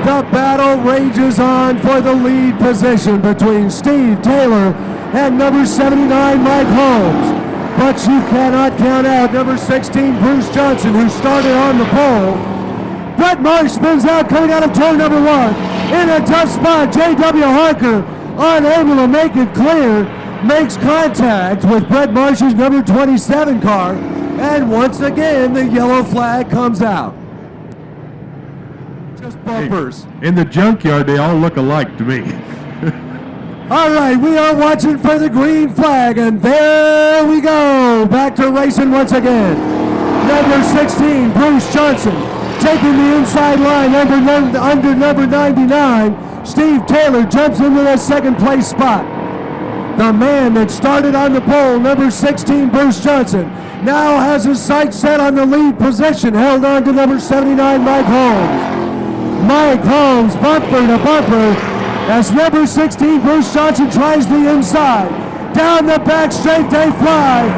The battle rages on for the lead position between Steve Taylor and number 79, Mike Holmes. But you cannot count out number 16, Bruce Johnson, who started on the pole. Brett Marsh spins out coming out of turn number 1. In a tough spot, J.W. Harker, unable to make it clear, makes contact with Brett Marsh's number 27 car. And once again, the yellow flag comes out. Just bumpers. In the junkyard, they all look alike to me. All right, we are watching for the green flag, and there we go. Back to racing once again. Number 16, Bruce Johnson, taking the inside line under number 99. Steve Taylor jumps into that second place spot. The man that started on the pole, number 16, Bruce Johnson, now has his sights set on the lead position, held on to number 79, Mike Holmes. Mike Holmes, bumper to bumper, as number 16, Bruce Johnson, tries the inside. Down the back straight they fly,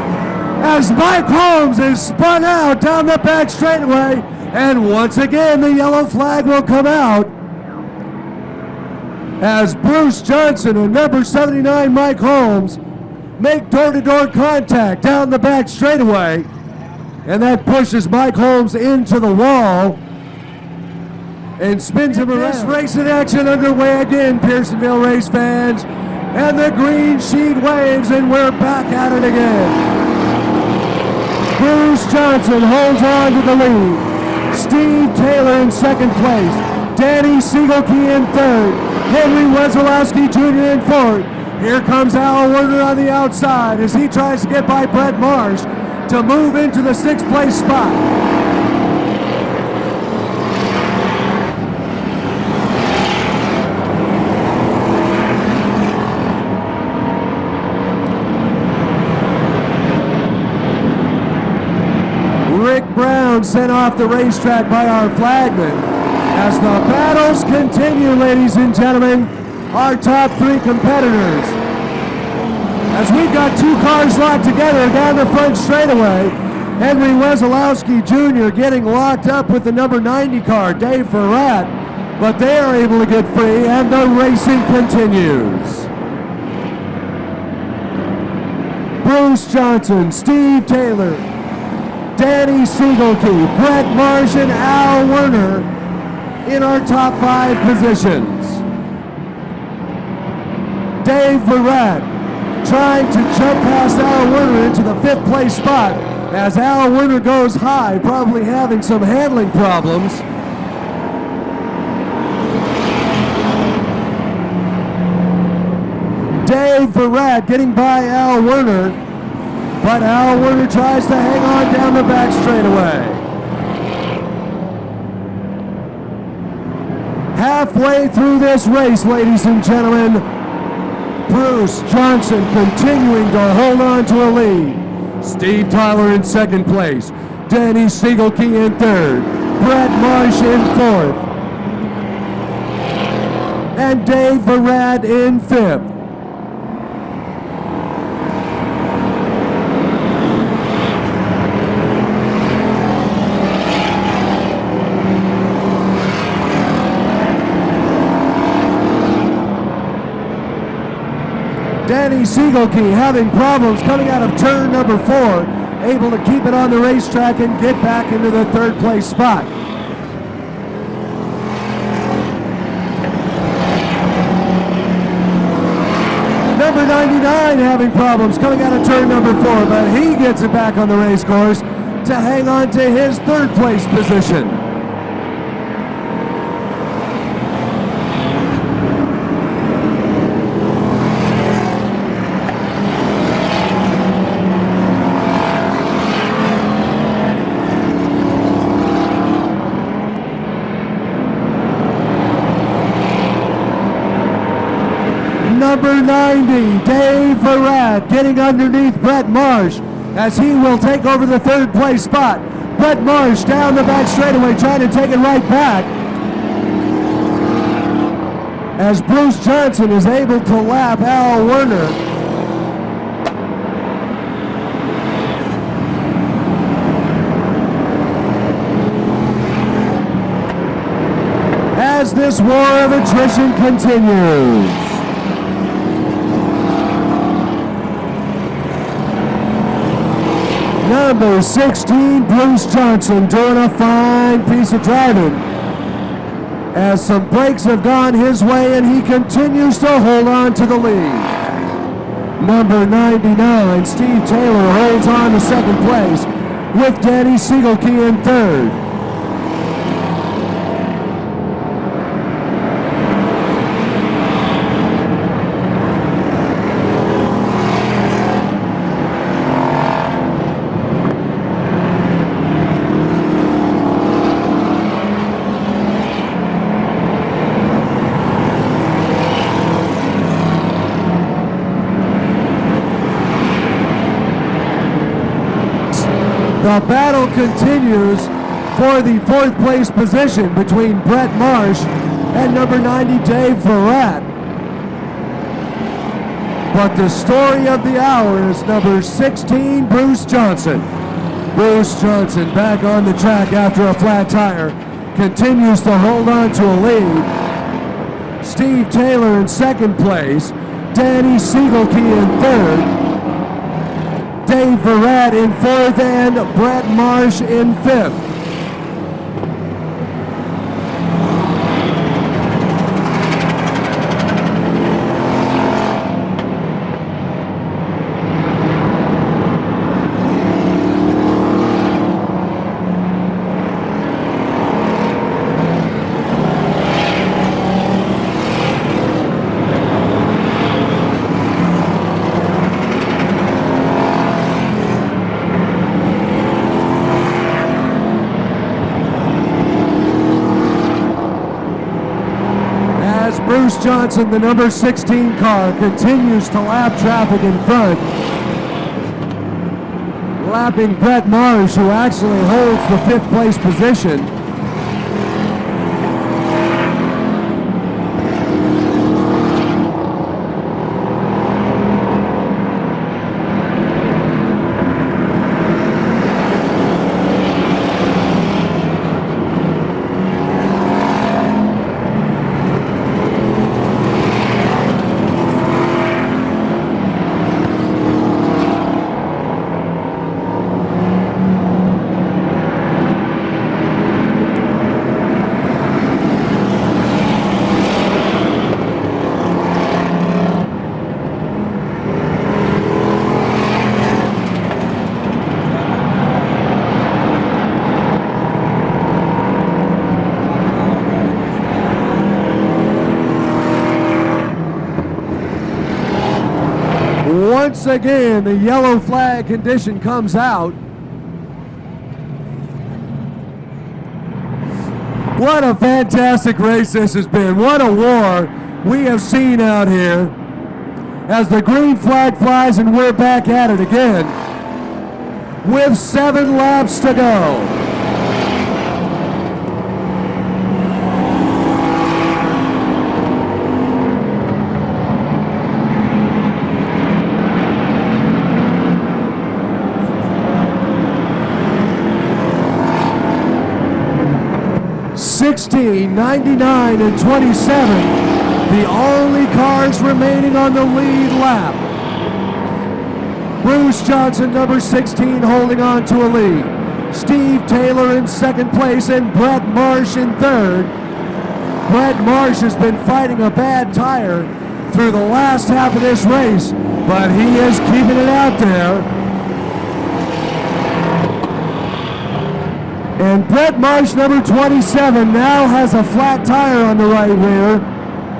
as Mike Holmes is spun out down the back straightaway, and once again the yellow flag will come out as Bruce Johnson and number 79, Mike Holmes, make door-to-door contact down the back straightaway, and that pushes Mike Holmes into the wall and spins him around. This racing action underway again, Pearsonville race fans, and the green sheet waves, and we're back at it again. Bruce Johnson holds on to the lead. Steve Taylor in second place. Danny Siegelke in third. Henry Wesolowski Jr. in fourth. Here comes Al Werner on the outside as he tries to get by Brett Marsh to move into the sixth place spot. Rick Brown sent off the racetrack by our flagman. As the battles continue, ladies and gentlemen, our top three competitors. As we've got two cars locked together down the front straightaway, Henry Wesolowski Jr. getting locked up with the number 90 car, Dave Verrat, but they are able to get free and the racing continues. Bruce Johnson, Steve Taylor, Danny Siegelke, Brett Marsh, and Al Werner in our top 5 positions. Dave Verrat trying to jump past Al Werner into the 5th place spot as Al Werner goes high, probably having some handling problems. Dave Verrat getting by Al Werner, but Al Werner tries to hang on down the back straightaway. Halfway through this race, ladies and gentlemen, Bruce Johnson continuing to hold on to a lead. Steve Tyler in second place. Danny Siegelke in third. Brett Marsh in fourth. And Dave Verrat in fifth. Danny Siegelke having problems coming out of turn number 4, able to keep it on the racetrack and get back into the 3rd place spot. Number 99 having problems coming out of turn number 4, but he gets it back on the race course to hang on to his 3rd place position. Number 90, Dave Verrat getting underneath Brett Marsh as he will take over the 3rd place spot. Brett Marsh down the back straightaway trying to take it right back as Bruce Johnson is able to lap Al Werner. As this war of attrition continues. Number 16, Bruce Johnson, doing a fine piece of driving as some breaks have gone his way and he continues to hold on to the lead. Number 99, Steve Taylor holds on to 2nd place with Danny Siegelke in 3rd. The battle continues for the 4th place position between Brett Marsh and number 90 Dave Verrat. But the story of the hour is number 16 Bruce Johnson. Bruce Johnson back on the track after a flat tire continues to hold on to a lead. Steve Taylor in 2nd place, Danny Siegelke in 3rd. Dave Verrat in 4th and Brett Marsh in 5th. Johnson, the number 16 car, continues to lap traffic in front, lapping Brett Marsh, who actually holds the 5th place position. Once again, the yellow flag condition comes out. What a fantastic race this has been. What a war we have seen out here as the green flag flies and we're back at it again with 7 laps to go. $16, $99, and $27, the only cars remaining on the lead lap. Bruce Johnson, number 16, holding on to a lead. Steve Taylor in 2nd place and Brett Marsh in 3rd. Brett Marsh has been fighting a bad tire through the last half of this race, but he is keeping it out there. And Brett Marsh, number 27, now has a flat tire on the right rear.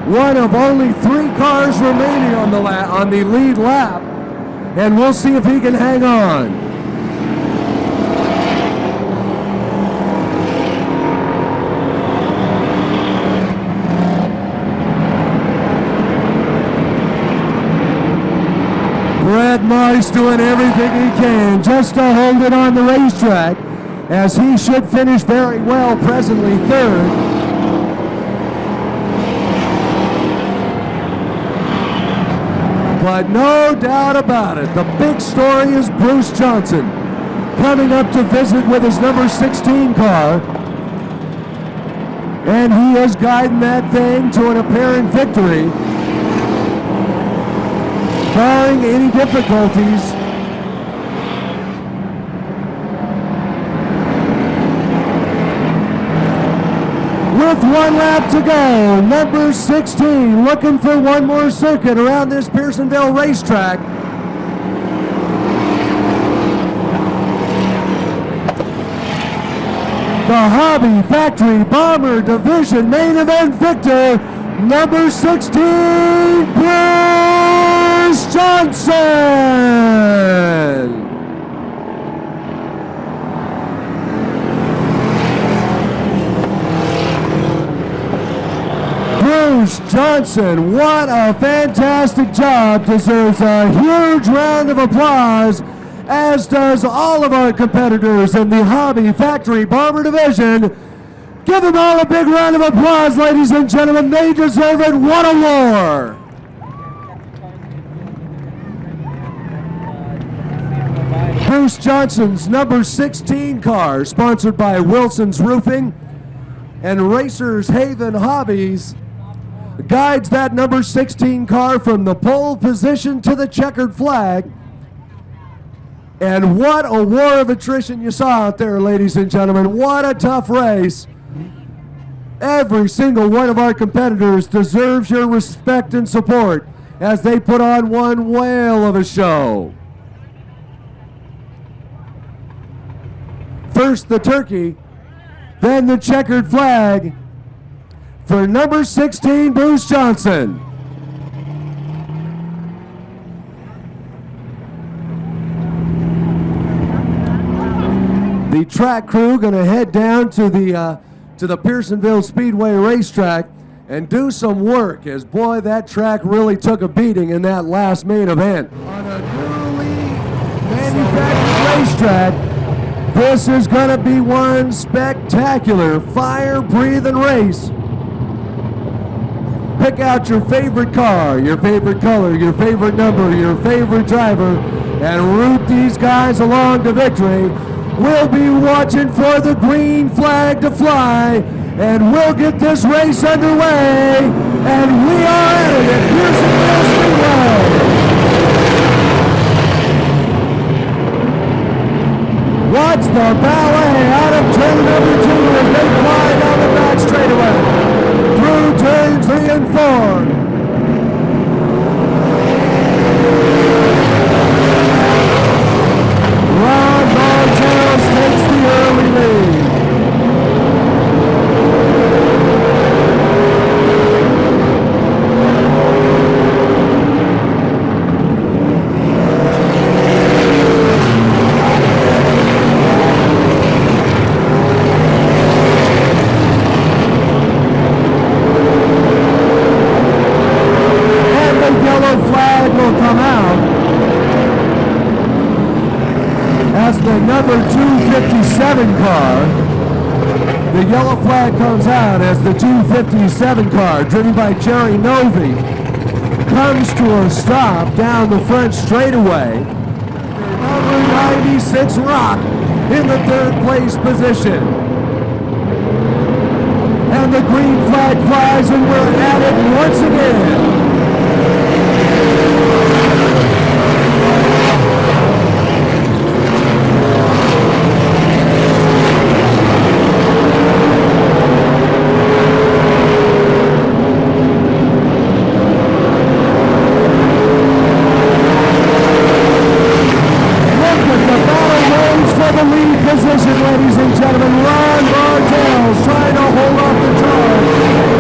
One of only 3 cars remaining on the lead lap. And we'll see if he can hang on. Brett Marsh doing everything he can just to hold it on the racetrack, as he should finish very well, presently 3rd. But no doubt about it, the big story is Bruce Johnson coming up to visit with his number 16 car. And he is guiding that thing to an apparent victory, barring any difficulties. With 1 lap to go, number 16 looking for one more circuit around this Pearsonville racetrack. The Hobby Factory Bomber Division main event victor, number 16, Bruce Johnson. Bruce Johnson, what a fantastic job, deserves a huge round of applause, as does all of our competitors in the Hobby Factory Bomber Division. Give them all a big round of applause, ladies and gentlemen. They deserve it. What a war! Bruce Johnson's number 16 car, sponsored by Wilson's Roofing and Racers Haven Hobbies, guides that number 16 car from the pole position to the checkered flag. And what a war of attrition you saw out there, ladies and gentlemen. What a tough race. Every single one of our competitors deserves your respect and support as they put on one whale of a show. First the turkey, then the checkered flag for number 16, Bruce Johnson. The track crew going to head down to the Pearsonville Speedway racetrack and do some work, as boy, that track really took a beating in that last main event. On a newly manufactured racetrack, this is going to be one spectacular fire-breathing race. Pick out your favorite car, your favorite color, your favorite number, your favorite driver, and root these guys along to victory. We'll be watching for the green flag to fly, and we'll get this race underway, and we are at it at Pearsonville Speedway. Watch the ballet out of turn number 2 as they fly down the back straightaway through turns 3 and 4. Ron Bartels takes the early lead. And the yellow flag will come out as the number 257 car. The yellow flag comes out as the 257 car, driven by Jerry Novi, comes to a stop down the front straightaway. Number 96 Rock in the 3rd place position. And the green flag flies, and we're at it once again. Ladies and gentlemen, Ron Bartels trying to hold off the charge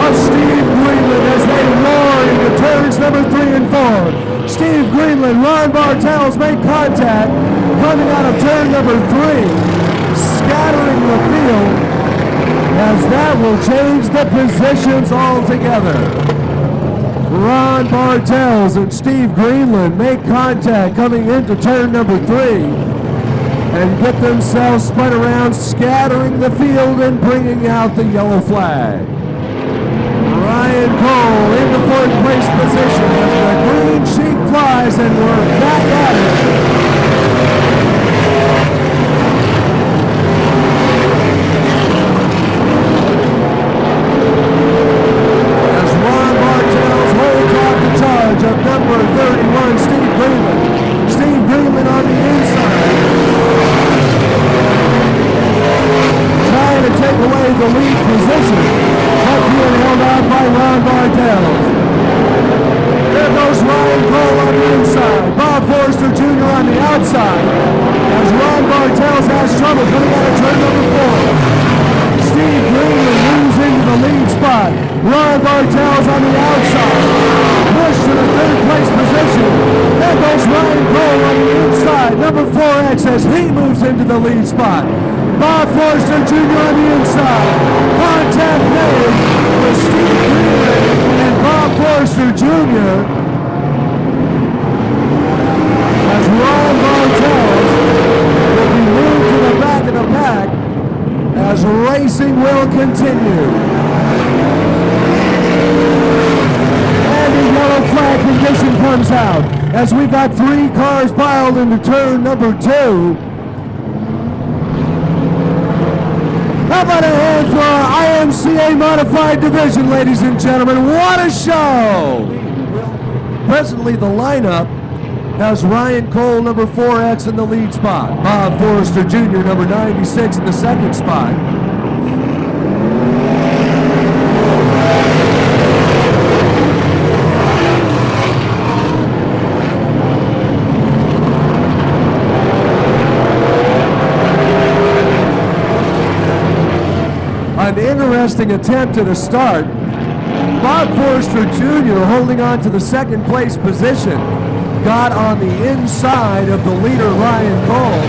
of Steve Greenland as they roar into turns number 3 and 4. Steve Greenland, Ron Bartels make contact coming out of turn number 3, scattering the field, as that will change the positions altogether. Ron Bartels and Steve Greenland make contact coming into turn number 3. And get themselves spun around, scattering the field and bringing out the yellow flag. Ryan Cole in the 4th place position as the green sheet flies, and we're back at it. As Ron Bartels holds off the charge of number 31, Steve Greenland. Steve Greenland on the inside, trying to take away the lead position, but being held out by Ron Bartels. There goes Ryan Cole on the inside, Bob Forrester Jr. on the outside, as Ron Bartels has trouble coming out of turn number 4. Steve Greenland moves into the lead spot. Ron Bartels on the outside, pushed to the 3rd place position. There goes Ryan Cole on the inside, number 4X, as he moves into the lead spot. Bob Forrester Jr. on the inside. Contact made with Steve Greenland and Bob Forrester Jr. as Ron Bartels will be moved to the back of the pack as racing will continue. And the yellow flag condition comes out as we've got 3 cars piled into turn number 2. How about a hand for our IMCA Modified division, ladies and gentlemen? What a show! Presently, the lineup has Ryan Cole, number 4X, in the lead spot. Bob Forrester Jr., number 96, in the 2nd spot. An interesting attempt at a start. Bob Forrester Jr. holding on to the 2nd place position. Got on the inside of the leader, Ryan Cole.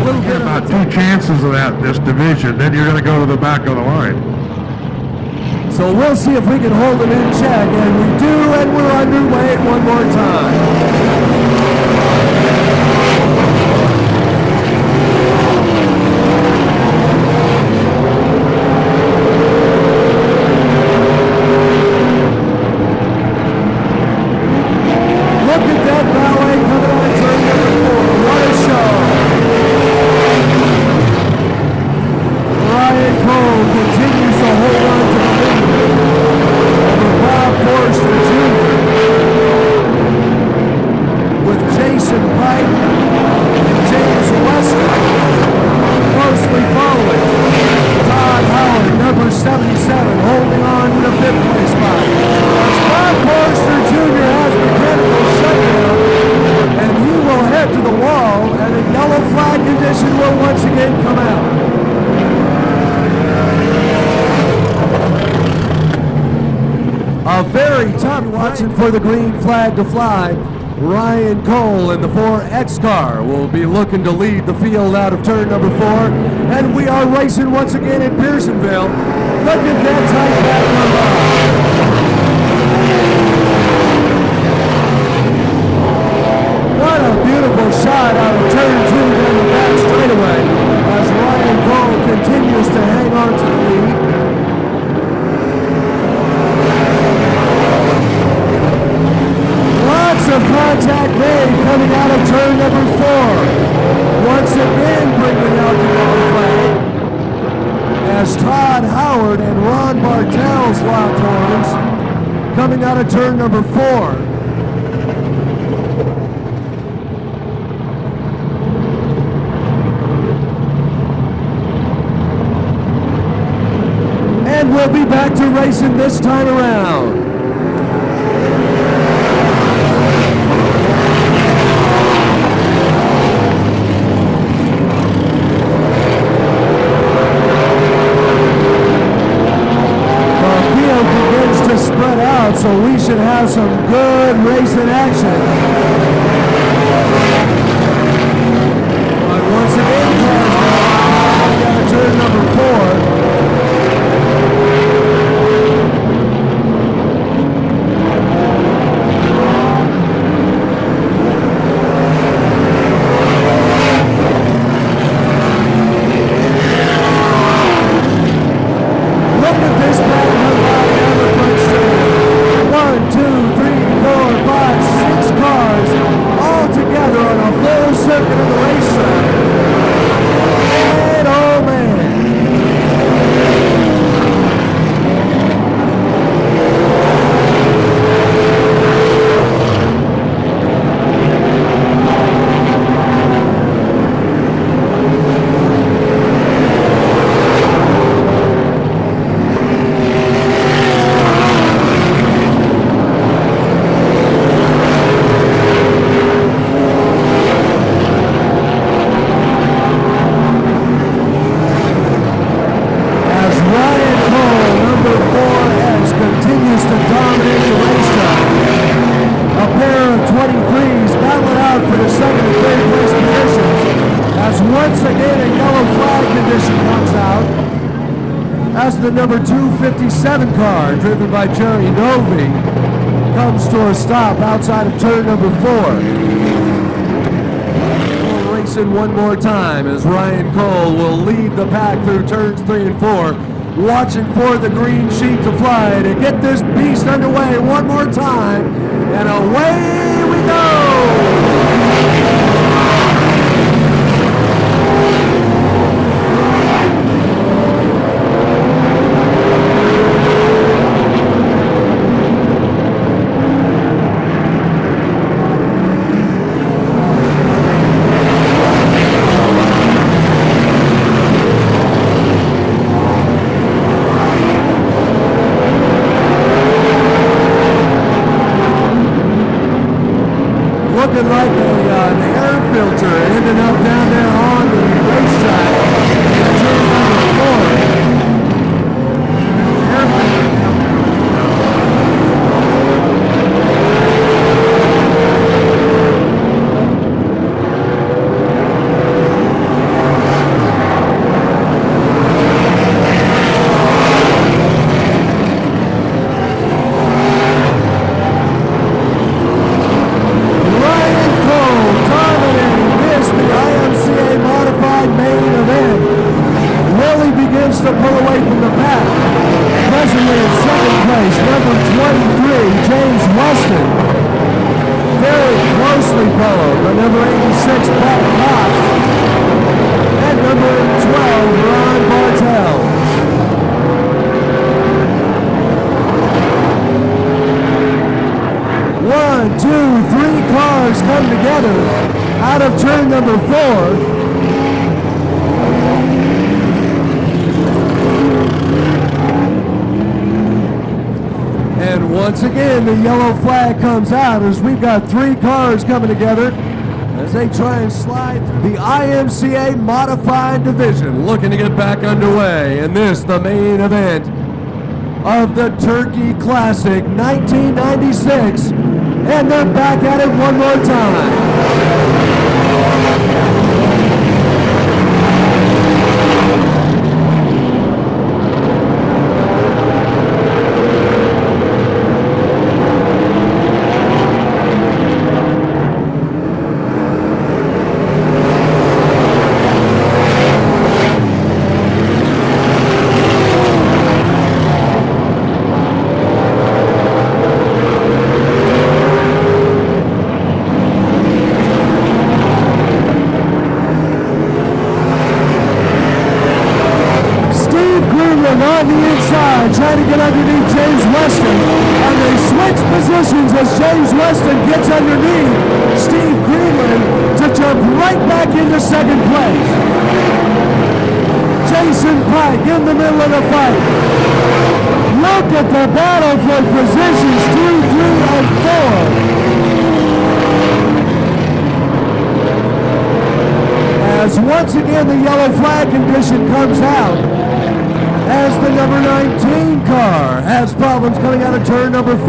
A little bit about 2 chances of that in this division, then you're going to go to the back of the line. So we'll see if we can hold him in check, and we do, and we're underway one more time. Look at that ballet coming on turn number 4. What a show. Ryan Cole continues to hold on to the lead over Bob Forster Jr. with Jason Pike and James Weston closely following. Todd Howard, number 77, holding on to the 5th place spot. As Bob Forster Jr. has mechanical shutdown, and he will head to the wall, and a yellow flag condition will once again come out. A very tough watching for the green flag to fly. Ryan Cole in the 4X car will be looking to lead the field out of turn number 4. And we are racing once again in Pearsonville. Look at that tight back line. What a beautiful shot out of turn 2 down the back straightaway as Ryan Cole continues to hang on to the lead. Lots of contact made coming out of turn number 4. Once again bringing out the yellow flag as Todd Howard and Ron Bartels locked horns coming out of turn number 4. And we'll be back to racing this time around. Spread out, so we should have some good racing action. But once again, cars got to turn number 4. Look at this back down the front straight. 1, 2, 3, 4, 5, 6 cars all together on a full circuit of the racetrack. And oh man. As the number 257 car, driven by Jerry Novi, comes to a stop outside of turn number 4. We'll race in one more time as Ryan Cole will lead the pack through turns 3 and 4, watching for the green sheet to fly to get this beast underway one more time, and away we go! Looking like an air filter ending up down there on the racetrack. Turn number 4. number 86, Bob Cox, and number 12, Ron Bartels. One, two, three cars come together out of turn number 4. And once again, the yellow flag comes out as we've got 3 cars coming together as they try and slide the IMCA Modified Division, looking to get back underway. And this, the main event of the Turkey Classic 1996. And they're back at it one more time. On the inside, trying to get underneath James Weston, and they switch positions as James Weston gets underneath Steve Greenland to jump right back into second place. Jason Pike in the middle of the fight. Look at the battle for positions 2, 3, and 4. As once again the yellow flag condition comes out, as the number 19 car has problems coming out of turn number 4.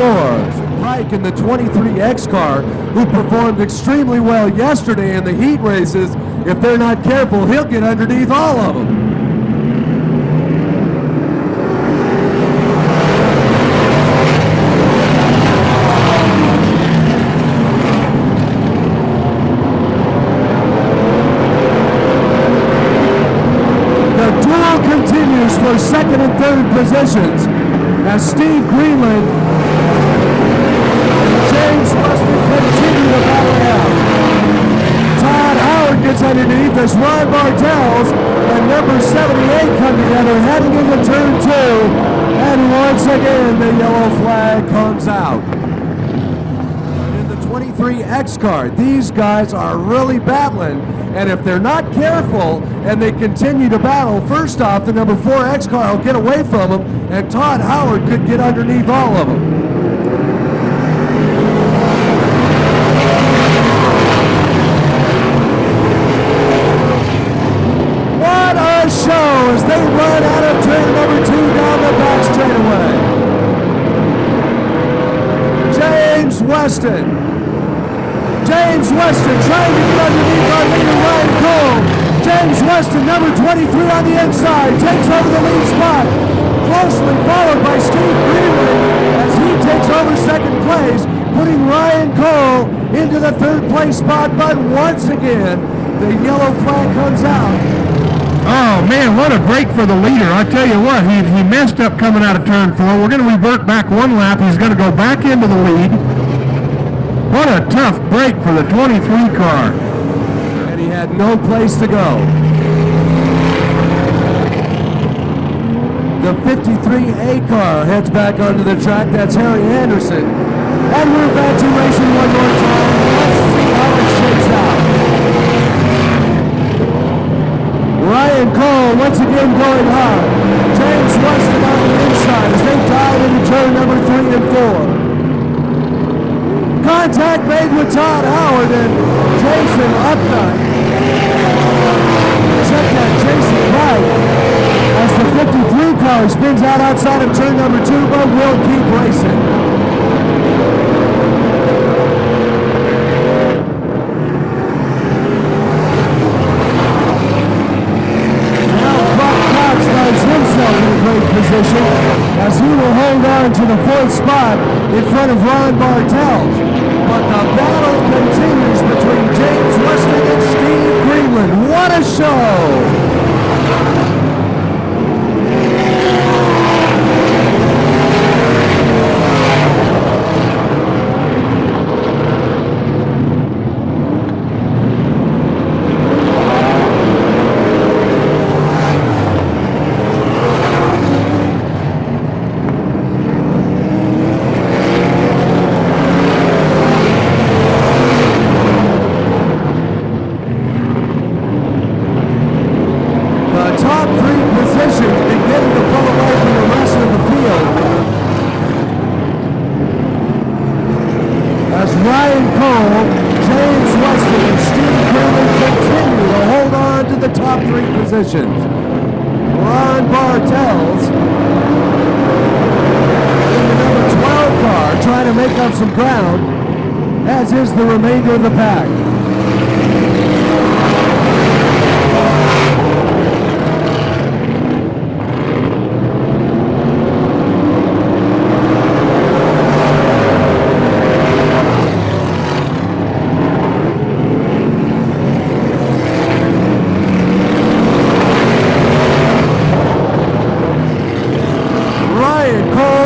Pike in the 23X car, who performed extremely well yesterday in the heat races, if they're not careful, he'll get underneath all of them. Continues for second and third positions as Steve Greenland and James Weston continue to battle out. Todd Howard gets underneath as Ron Bartels and number 78 come together heading into turn 2, and once again the yellow flag comes out. In the 23X car, these guys are really battling. And if they're not careful and they continue to battle, first off, the number 4X car will get away from them, and Todd Howard could get underneath all of them. What a show as they run out of turn number 2 down the back straightaway. James Weston. James Weston trying to get underneath our leader, Ryan Cole. James Weston, number 23 on the inside, takes over the lead spot. Closely followed by Steve Greenland as he takes over second place, putting Ryan Cole into the third place spot. But once again, the yellow flag comes out. Oh, man, what a break for the leader. I tell you what, he messed up coming out of turn 4. We're going to revert back one lap. He's going to go back into the lead. What a tough break for the 23 car. And he had no place to go. The 53A car heads back onto the track. That's Harry Anderson. And we're back to racing one more time. Let's see how it shakes out. Ryan Cole once again going hard. James Weston on the inside as they dive into turn number 3 and 4. Contact made with Todd Howard and Jason Upnight. Check that Jason Wright as the 53 car spins out outside of turn number 2, but will keep racing. Now Buck Cox finds himself in a great position as he will hold on to the 4th spot in front of Ron Bartels. But the battle continues between James Weston and Steve Greenland. What a show! as Ryan Cole, James Weston, and Steve Greenland continue to hold on to the top 3 positions. Ron Bartels in the number 12 car trying to make up some ground, as is the remainder of the pack.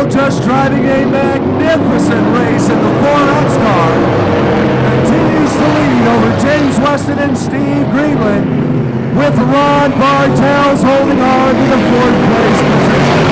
Just driving a magnificent race in the 4X car, continues to lead over James Weston and Steve Greenland, with Ron Bartels holding on to the 4th place position.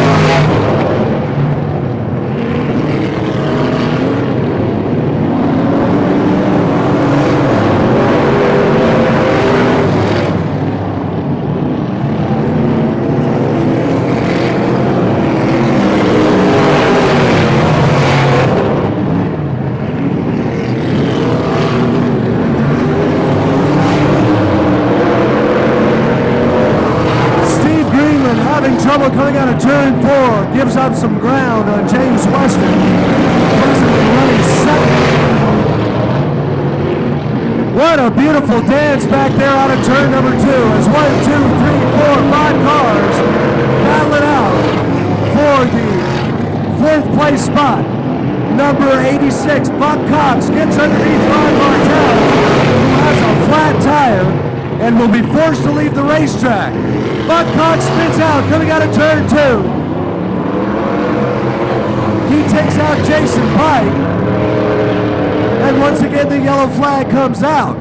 Trouble coming out of turn 4, gives up some ground on James Weston. Presently running second. What a beautiful dance back there out of turn number 2 as 1, 2, 3, 4, 5 cars battle it out for the 4th place spot. Number 86, Buck Cox, gets underneath Ron Bartels, who has a flat tire and will be forced to leave the racetrack. Buck Cox spins out, coming out of turn 2. He takes out Jason Pike. And once again, the yellow flag comes out.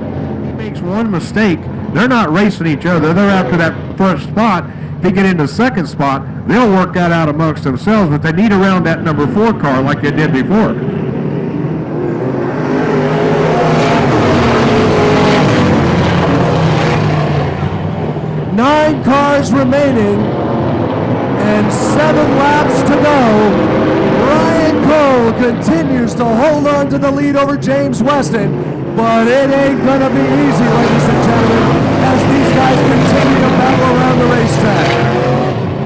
He makes one mistake. They're not racing each other. They're after that first spot. They get into second spot. They'll work that out amongst themselves, but they need around that number 4 car like they did before. Nine cars remaining and 7 laps to go. Ryan Cole continues to hold on to the lead over James Weston, but it ain't gonna be easy, ladies and gentlemen, as these guys continue to battle around the racetrack.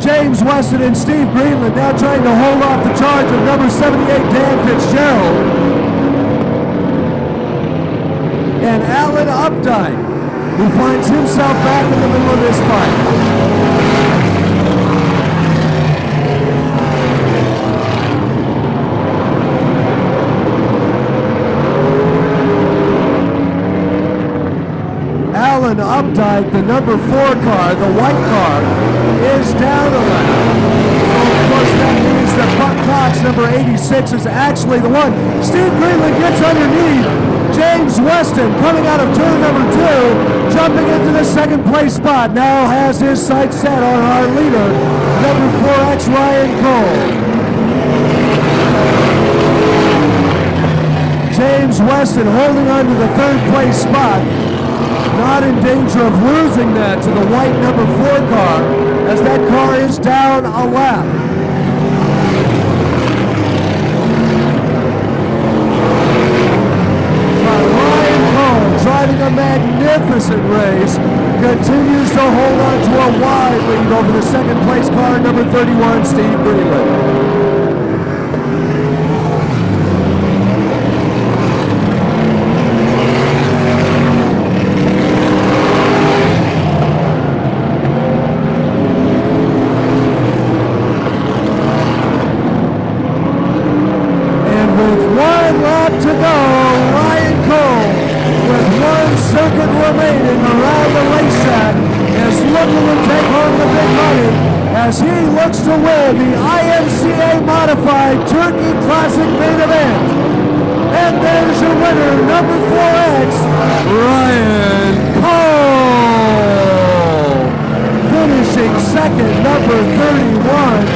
James Weston and Steve Greenland now trying to hold off the charge of number 78 Dan Fitzgerald and Alan Updike, who finds himself back in the middle of this fight. Alan Updike, the number 4 car, the white car, is down a lap. So of course that means that Buck Cox, number 86, is actually the one. Steve Greenland gets underneath. James Weston coming out of turn number 2, jumping into the second place spot, now has his sights set on our leader, number 4X Ryan Cole. James Weston holding on to the third place spot, not in danger of losing that to the white number 4 car, as that car is down a lap. Driving a magnificent race, continues to hold on to a wide lead over the second place car, number 31, Steve Greenland. And with 1 lap to go, Ryan Cole, with 1 circuit remaining around the racetrack, is looking to take home the big money as he looks to win the IMCA Modified Turkey Classic main event. And there's your winner, number 4X, Ryan Cole. Finishing second, number 31,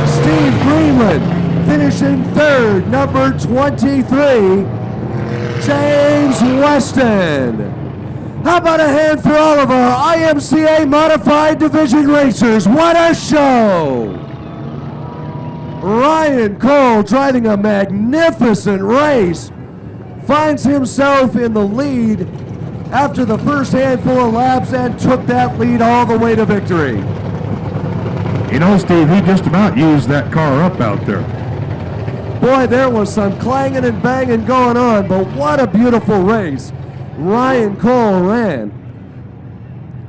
Steve Greenland. Finishing third, number 23, James Weston. How about a hand for all of our IMCA Modified Division racers? What a show! Ryan Cole driving a magnificent race, finds himself in the lead after the first handful of laps and took that lead all the way to victory. You know, Steve, he just about used that car up out there. Boy, there was some clanging and banging going on, but what a beautiful race Ryan Cole ran.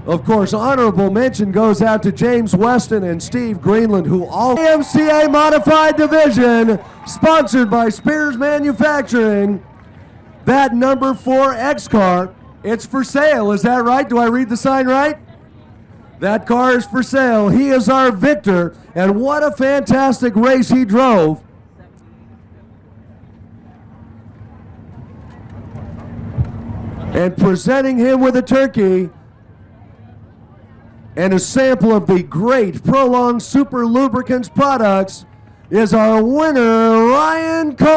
Of course, honorable mention goes out to James Weston and Steve Greenland, who all IMCA Modified Division, sponsored by Spears Manufacturing. That number 4 X car, it's for sale. Is that right? Do I read the sign right? That car is for sale. He is our victor, and what a fantastic race he drove. And presenting him with a turkey and a sample of the great Prolong Super Lubricants products is our winner, Ryan Cole.